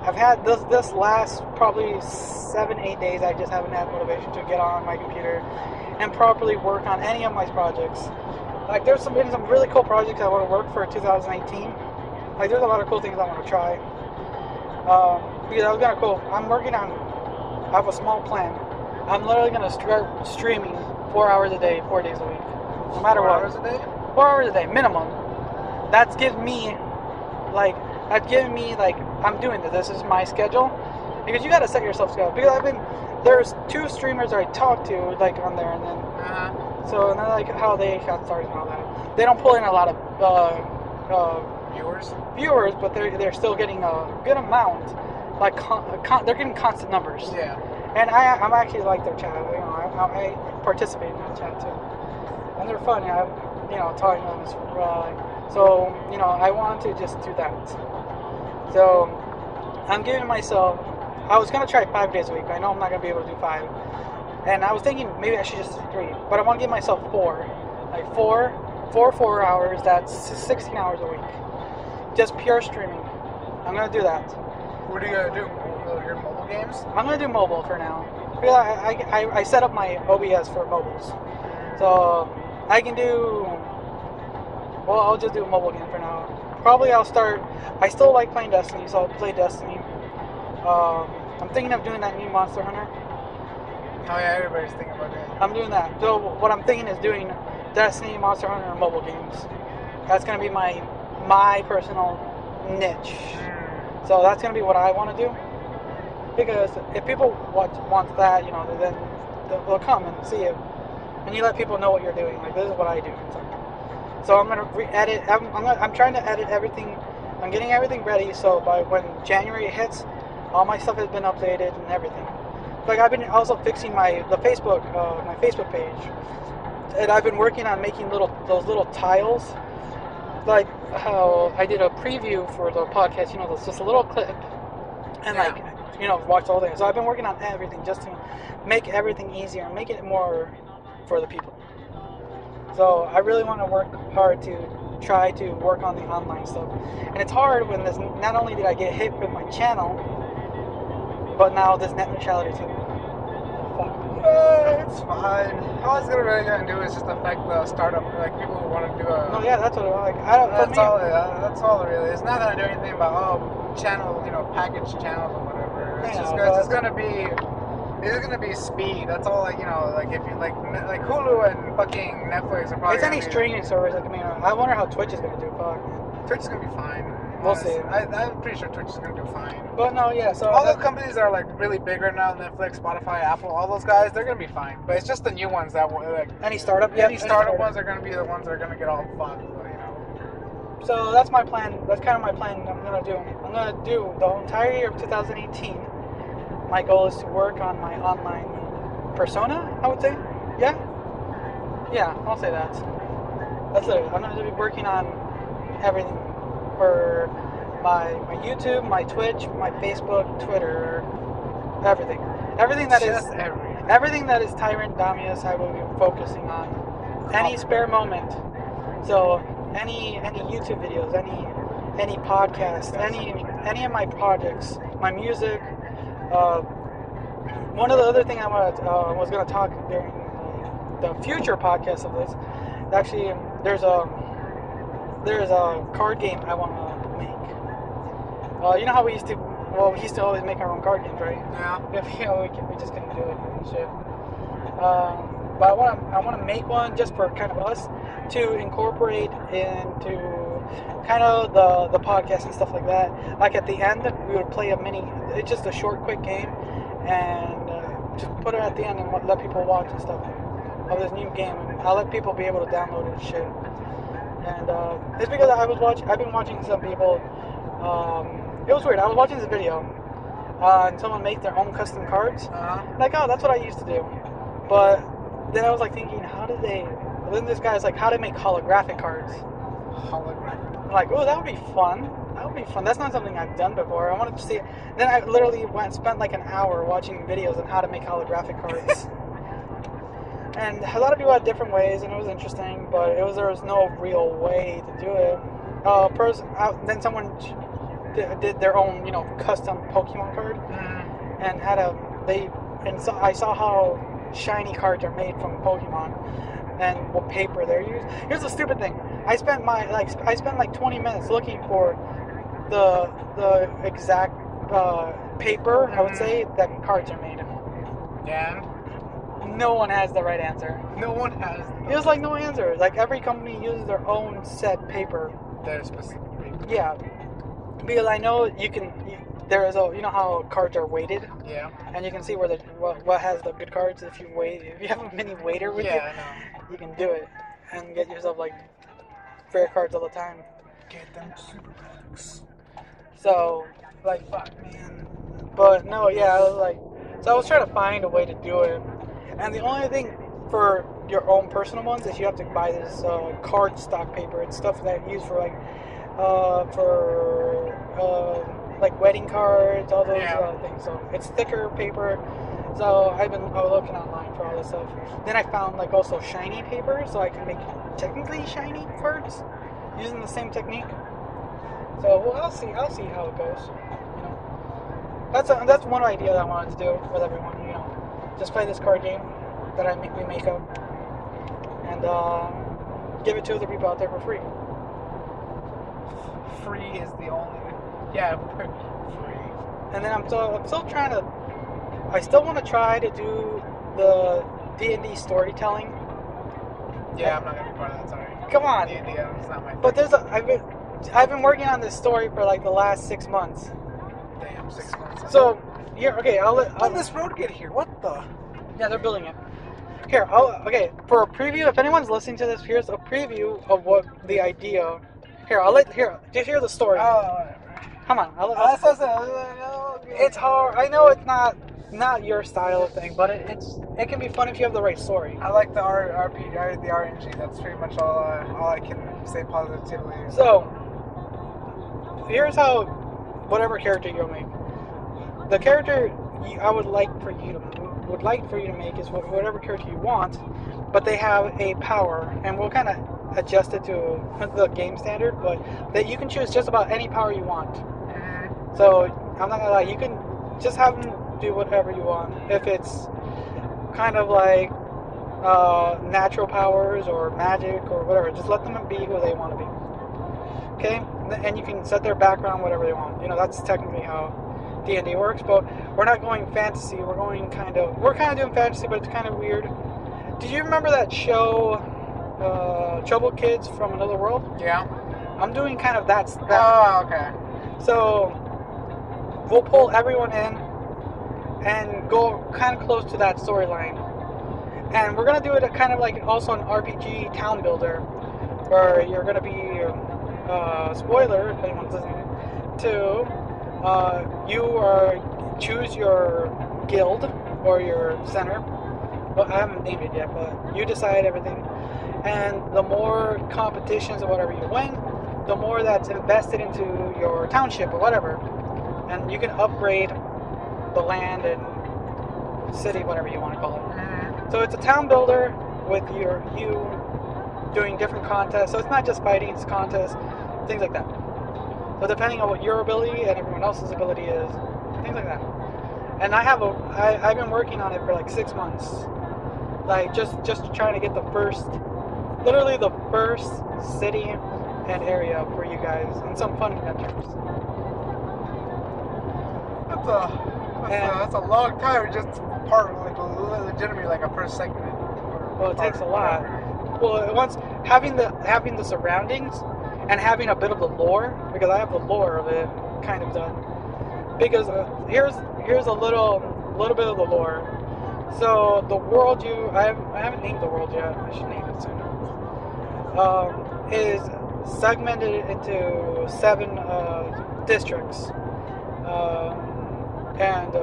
I've had this last probably 7-8 days. I just haven't had motivation to get on my computer and properly work on any of my projects. Like there's been some really cool projects I want to work for 2018. Like there's a lot of cool things I want to try. Because I was gonna go. I have a small plan. I'm literally gonna start streaming 4 hours a day, 4 days a week, no matter 4 what. hours a day? 4 hours a day minimum. That's giving me like I'm doing this. This is my schedule because you gotta set yourself schedule. Because there's 2 streamers I talk to like on there, and then so and then like how they got started and all that. They don't pull in a lot of viewers, but they're still getting a good amount. Like they're getting constant numbers. Yeah. And I'm actually like their chat. You know, I participate in that chat too, and they're fun. I'm talking to them. So you know, I want to just do that. So I'm giving myself. I was gonna try 5 days a week. I know I'm not gonna be able to do 5, and I was thinking maybe I should just do 3. But I want to give myself 4, like 4 hours. That's 16 hours a week. Just pure streaming. I'm gonna do that. What are you gonna do? Your mobile games? I'm gonna do mobile for now. Because I set up my OBS for mobiles, so I can do. Well, I'll just do a mobile game for now. Probably I'll start. I still like playing Destiny, so I'll play Destiny. I'm thinking of doing that new Monster Hunter. Oh yeah, everybody's thinking about it. I'm doing that. So what I'm thinking is doing Destiny, Monster Hunter, and mobile games. That's gonna be my personal niche. So that's gonna be what I want to do. Because if people want that, you know, then they'll come and see it, and you let people know what you're doing. Like this is what I do. So I'm gonna edit. I'm trying to edit everything. I'm getting everything ready. So by when January hits, all my stuff has been updated and everything. Like I've been also fixing my Facebook page, and I've been working on making those little tiles. Like how I did a preview for the podcast, you know, just a little clip, and watch the whole thing. So I've been working on everything just to make everything easier, make it more for the people. So I really want to work hard to try to work on the online stuff, and it's hard when this. Not only did I get hit with my channel, but now this net neutrality too. It's fine. All it's really gonna do is just affect the startup, like people who want to do a. No, yeah, that's what I like. That's all really. It's not gonna do anything about channel, package channels or whatever. It's gonna be speed. That's all. Like if you like Hulu and fucking Netflix are probably. It's any streaming service. Like, I wonder how Twitch is gonna do. Fuck. Twitch is gonna be fine. We'll see. I'm pretty sure Twitch is gonna do fine. But no, yeah. So all those companies that are like really big right now, Netflix, Spotify, Apple, all those guys, they're gonna be fine. But it's just the new ones that like any startup. Any startup ones are gonna be the ones that are gonna get all fucked. So that's my plan. That's kind of my plan. I'm gonna do the entire year of 2018. My goal is to work on my online persona. I would say, yeah, I'll say that. That's it. I'm gonna be working on everything for my YouTube, my Twitch, my Facebook, Twitter, everything. Everything that is Just everything. everything that is Tyrant Dominus, I will be focusing on. Any spare moment. So any YouTube videos, any podcasts, any of my projects, my music. One of the other thing I was going to talk during the future podcast of this. Actually, there's a card game I want to make. You know how we used to always make our own card games, right? Yeah. We just couldn't do it and shit. But I want to make one just for kind of us to incorporate into kind of the podcast and stuff like that. Like at the end, we would play it's just a short, quick game, and just put it at the end and let people watch and stuff of this new game. And I'll let people be able to download it and shit. And it's because I've been watching some people. It was weird. I was watching this video, and someone make their own custom cards. Like, oh, that's what I used to do. But then I was like thinking, then this guy's like, how to make holographic cards. Holographic. I'm like, oh, that would be fun. That's not something I've done before. I wanted to see it. Then I literally spent like an hour watching videos on how to make holographic cards. And a lot of people had different ways, and it was interesting, but there was no real way to do it. Then someone did their own, custom Pokemon card, and I saw how shiny cards are made from Pokemon, and what paper they're used. Here's the stupid thing: I spent like 20 minutes looking for the exact paper, I would say, that cards are made. Yeah. No one has the right answer. No one has. It was like no answer. Like every company uses their own set paper. Their specific paper. Yeah, because I know there is how cards are weighted. Yeah. And you can see what has the good cards. If you have a mini weighter with you, I know. you can do it and get yourself like rare cards all the time. Get them super packs. So like fuck, man. But no, yeah, I was trying to find a way to do it. And the only thing for your own personal ones is you have to buy this card stock paper. It's stuff that you use for like wedding cards, all those things. So it's thicker paper. So I was looking online for all this stuff. Then I found like also shiny paper, so I can make technically shiny cards using the same technique. So I'll see how it goes. That's one idea that I wanted to do with everyone. Just play this card game that we make up, and give it to other people out there for free. Free is the only. Free. And then I'm still trying to. I still want to try to do the D&D storytelling. Yeah, I'm not gonna be part of that. Sorry. Come on. D&D, it's not my thing. But I've been working on this story for like the last 6 months. Damn, 6 months. So here, okay, How did this road get here? What the? Yeah, they're building it. Here, for a preview, if anyone's listening to this, here's a preview of what the idea. Just hear the story. Oh, whatever. Come on. It's It's hard. I know it's not your style of thing, but it can be fun if you have the right story. I like the the RNG. That's pretty much all I can say positively. So, here's how, whatever character you'll make, the character I would like for you to make is whatever character you want, but they have a power, and we'll kind of adjust it to the game standard, but that you can choose just about any power you want. So I'm not gonna lie, you can just have them do whatever you want. If it's kind of like natural powers or magic or whatever, just let them be who they want to be. Okay, and you can set their background whatever they want. That's technically how D&D works, but we're not going fantasy. We're kind of doing fantasy, but it's kind of weird. Did you remember that show, Trouble Kids from Another World? Yeah. I'm doing kind of that. Oh, okay. So we'll pull everyone in and go kind of close to that storyline, and we're gonna do it kind of like also an RPG town builder, where you're gonna be spoiler if anyone's listening to. Choose your guild or your center. Well, I haven't named it yet, but you decide everything. And the more competitions or whatever you win, the more that's invested into your township or whatever, and you can upgrade the land and city, whatever you want to call it. So it's a town builder with you doing different contests. So it's not just fighting; it's contests, things like that. So depending on what your ability and everyone else's ability is, things like that. And I've been working on it for like 6 months, like just trying to get literally the first city and area for you guys, and some fun adventures. That's a long time just part like legitimately like a first segment. Well, it takes a lot. Well, once having the surroundings and having a bit of the lore, because I have the lore of it kind of done. Because here's a little bit of the lore. So the world I haven't named the world yet. I should name it soon. Is segmented into 7 districts, and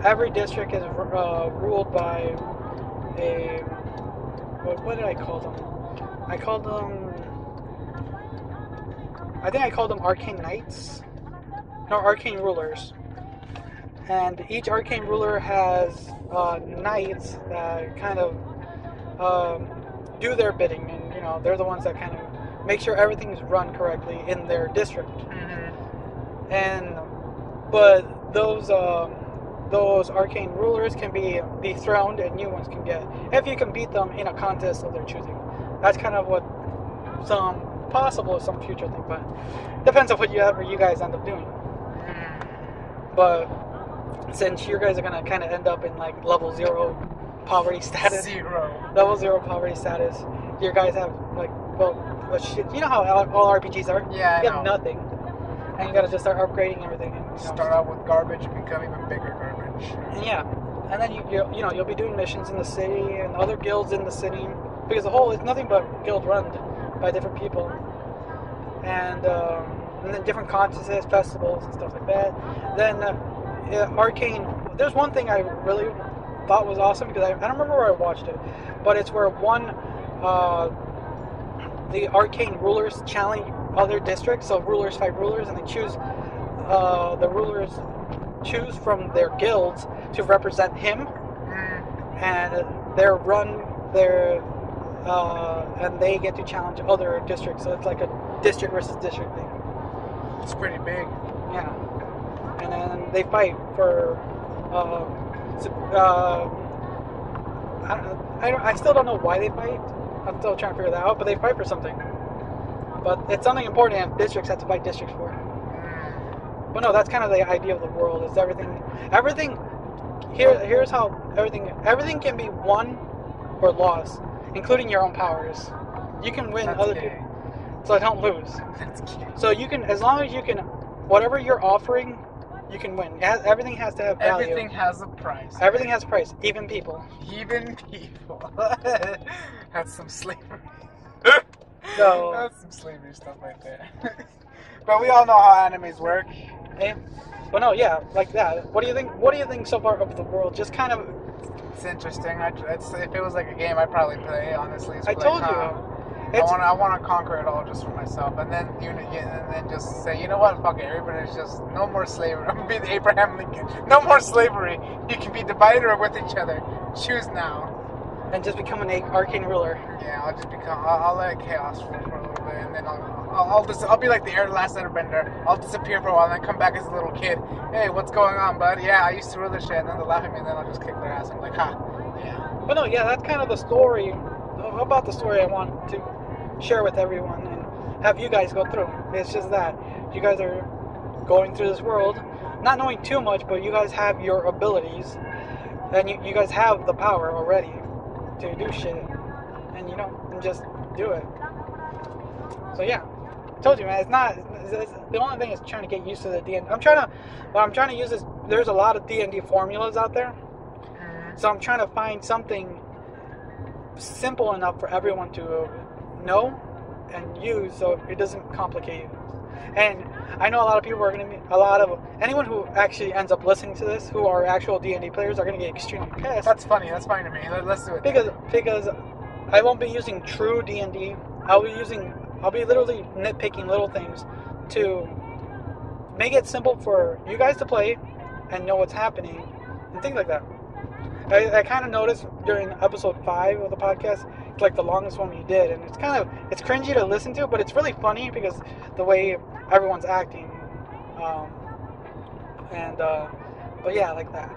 every district is ruled by a what did I call them? I think I called them arcane knights. No, arcane rulers. And each arcane ruler has knights that kind of do their bidding, and they're the ones that kind of make sure everything's run correctly in their district. But those arcane rulers can be dethroned and new ones can get, if you can beat them in a contest of their choosing. That's kind of what some future thing, but depends on whatever you guys end up doing. But since you guys are gonna kind of end up in like level 0 poverty status, level 0 poverty status, you guys have like, shit, you know how all RPGs are. Yeah, you have nothing, and you gotta just start upgrading everything. And, start out with garbage and become even bigger garbage. And yeah, and then you'll be doing missions in the city and other guilds in the city, because the whole is nothing but guild run by different people, and then different contests, festivals, and stuff like that. Then arcane. There's one thing I really thought was awesome, because I don't remember where I watched it, but it's where the arcane rulers challenge other districts. So rulers fight rulers, and they choose the rulers choose from their guilds to represent him, and and they get to challenge other districts. So it's like a district versus district thing. It's pretty big. Yeah. And then they fight for I still don't know why they fight. I'm still trying to figure that out, but they fight for something. But it's something important, and districts have to fight districts for. But no, that's kind of the idea of the world. Is everything here's how everything can be won or lost, including your own powers. You can win other people, so don't lose. That's cute. So you can, as long as you can, whatever you're offering, you can win. Everything has to have value. Everything has a price. Everything has a price, even people. Even people. That's some slavery. So That's some slavery stuff right there. But we all know how animes work. But no, yeah, like that. What do you think? What do you think so far of the world? Just kind of. It's interesting. If it was like a game, I'd probably play. Honestly, I told you. I want to conquer it all just for myself, and then just say, you know what, fuck it, everybody's just no more slavery. I'm gonna be the Abraham Lincoln. No more slavery. You can be divided or with each other. Choose now. And just become an arcane ruler. Yeah, I'll just become. I'll let chaos rule for a little bit, and then I'll be like the last airbender. I'll disappear for a while, and then come back as a little kid. Hey, what's going on, bud? Yeah, I used to rule this shit, and then they'll laugh at me, and then I'll just kick their ass. I'm like, ha, yeah. But no, yeah, that's kind of the story. About the story I want to share with everyone and have you guys go through. It's just that you guys are going through this world, not knowing too much, but you guys have your abilities, and you guys have the power already to do shit, and and just do it. So yeah, told you, man. It's the only thing is trying to get used to the D&D. I'm trying to use this. There's a lot of D&D formulas out there, so I'm trying to find something simple enough for everyone to know and use, so it doesn't complicate. And I know a lot of people are going to be, anyone who actually ends up listening to this, who are actual D&D players, are going to get extremely pissed. That's funny. That's fine to me. Let's do it. Because I won't be using true D&D. I'll be using I'll be literally nitpicking little things to make it simple for you guys to play and know what's happening and things like that. I kind of noticed during episode 5 of the podcast, it's like the longest one we did, and it's cringy to listen to, but it's really funny because the way everyone's acting, but yeah, like that.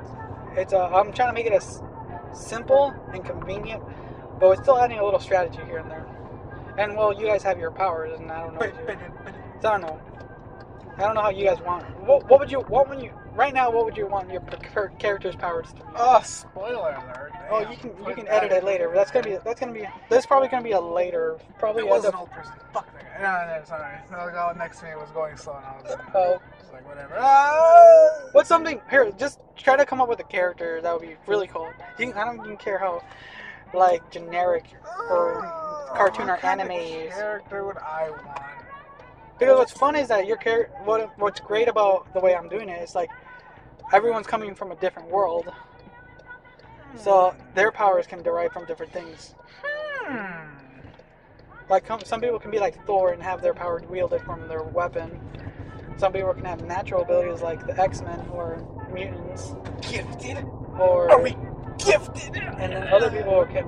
It's I'm trying to make it as simple and convenient, but we're still adding a little strategy here and there. And well, you guys have your powers, and I don't know. So I don't know how you guys want. What would you right now? What would you want your character's powers to be? Oh, spoiler alert! Oh, you can edit it later. That's probably gonna be a later. Probably It was an old person. Fuck that guy. No, sorry. The guy next to me was going slow, and I was just like, whatever. What's something here? Just try to come up with a character that would be really cool. I don't even care how like generic or cartoon or anime is. What character would I want? Because what's fun is that what's great about the way I'm doing it is like everyone's coming from a different world, so their powers can derive from different things. Like some people can be like Thor and have their power wielded from their weapon. Some people can have natural abilities like the X-Men who are mutants. Gifted? Or Are we gifted? and then other people can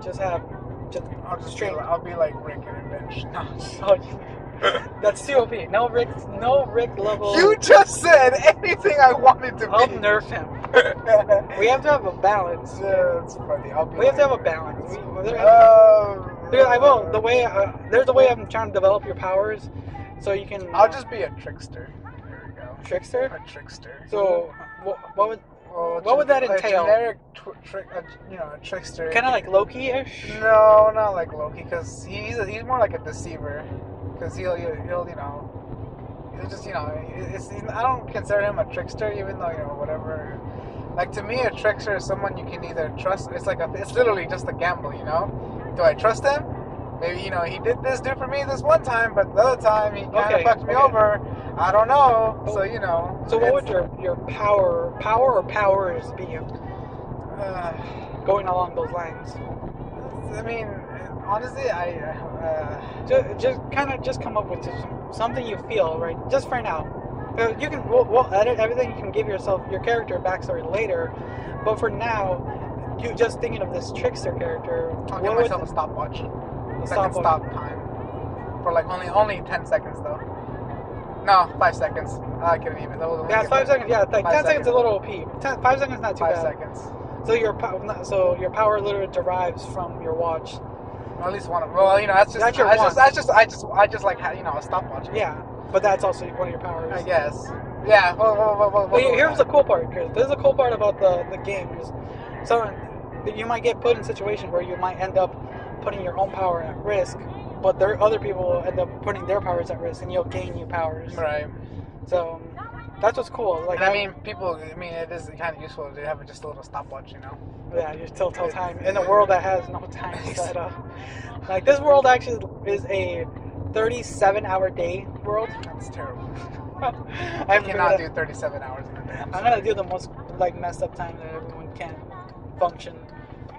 just have just straight. I'll be like Rick in Revenge. Oh, that's too OP. No Rick level. You just said anything I wanted to I'll be. nerf him. We have to have a balance. Yeah, that's funny. We have to have a balance. Because I will. There's a way I'm trying to develop your powers, so you can. I'll just be a trickster. There we go. Trickster. A trickster. So what would that entail? A generic a trickster. Kind of like Loki-ish. No, not like Loki, because he's more like a deceiver. Because he'll just I don't consider him a trickster, even though whatever. Like to me, a trickster is someone you can either trust. It's literally just a gamble, Do I trust him? Maybe he did this do for me this one time, but the other time he kind of fucked me over. I don't know. So So what would your power or powers be? Going along those lines. I mean, honestly, just come up with something you feel right. Just for now, you can we'll edit everything. You can give your character a backstory later, but for now, you just thinking of this trickster character. I'll give myself a stopwatch. Second stop time for like only 10 seconds though. No, 5 seconds. I couldn't even. Yeah, it's 5 seconds. Yeah, like 10 seconds is a little OP. 5 seconds not too 5 bad. seconds. So your power literally derives from your watch. Or at least one of. Well, that's your watch. I just like a stopwatch. Yeah, but that's also one of your powers. I guess. Yeah. But here's the cool part, Chris. This is the cool part about the game is, so you might get put in a situation where you might end up putting your own power at risk, but other people will end up putting their powers at risk, and you'll gain new powers. Right. So that's what's cool. Like it is kind of useful to have just a little stopwatch, Yeah, you still tell time in a world that has no time set up. Like this world actually is a 37-hour day world. That's terrible. I cannot do 37 hours in a day. I'm gonna do the most messed up time that everyone can function.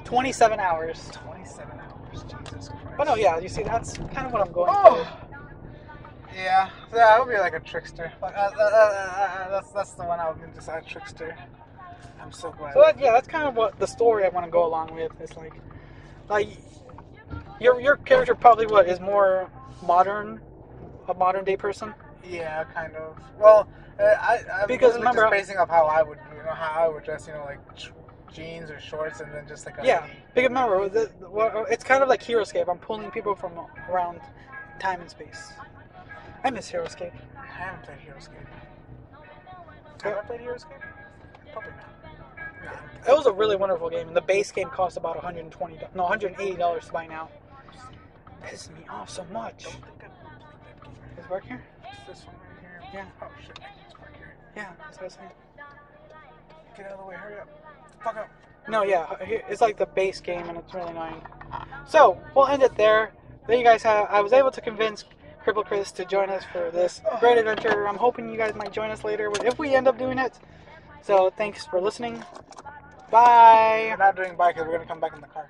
27 hours. 27 hours. Jesus Christ. But no, yeah, you see, that's kind of what I'm going for. Yeah, I would be like a trickster. That's the one I would be, just a trickster. I'm so glad. So that's kind of what the story I want to go along with. It's like your character probably is more modern, a modern day person. Yeah, kind of. Well, I'm because remember just basing off how I would, how I would dress, like jeans or shorts, and then just like a Because remember, it's kind of like HeroScape. I'm pulling people from around time and space. I miss HeroScape. I haven't played HeroScape. Have I played HeroScape? Probably not. It was a really wonderful game, and the base game cost about $180 to buy now. Pisses me off so much. I don't think I've played that game. Does it work here? This one right here. Yeah. Oh shit, I can just park here. Yeah, that's what I was saying. Get out of the way, hurry up. Fuck up. No, yeah, it's like the base game, and it's really annoying. So, we'll end it there. There you guys have, I was able to convince Cripple Chris to join us for this great adventure. I'm hoping you guys might join us later if we end up doing it. So, thanks for listening. Bye. We're not doing bye because we're going to come back in the car.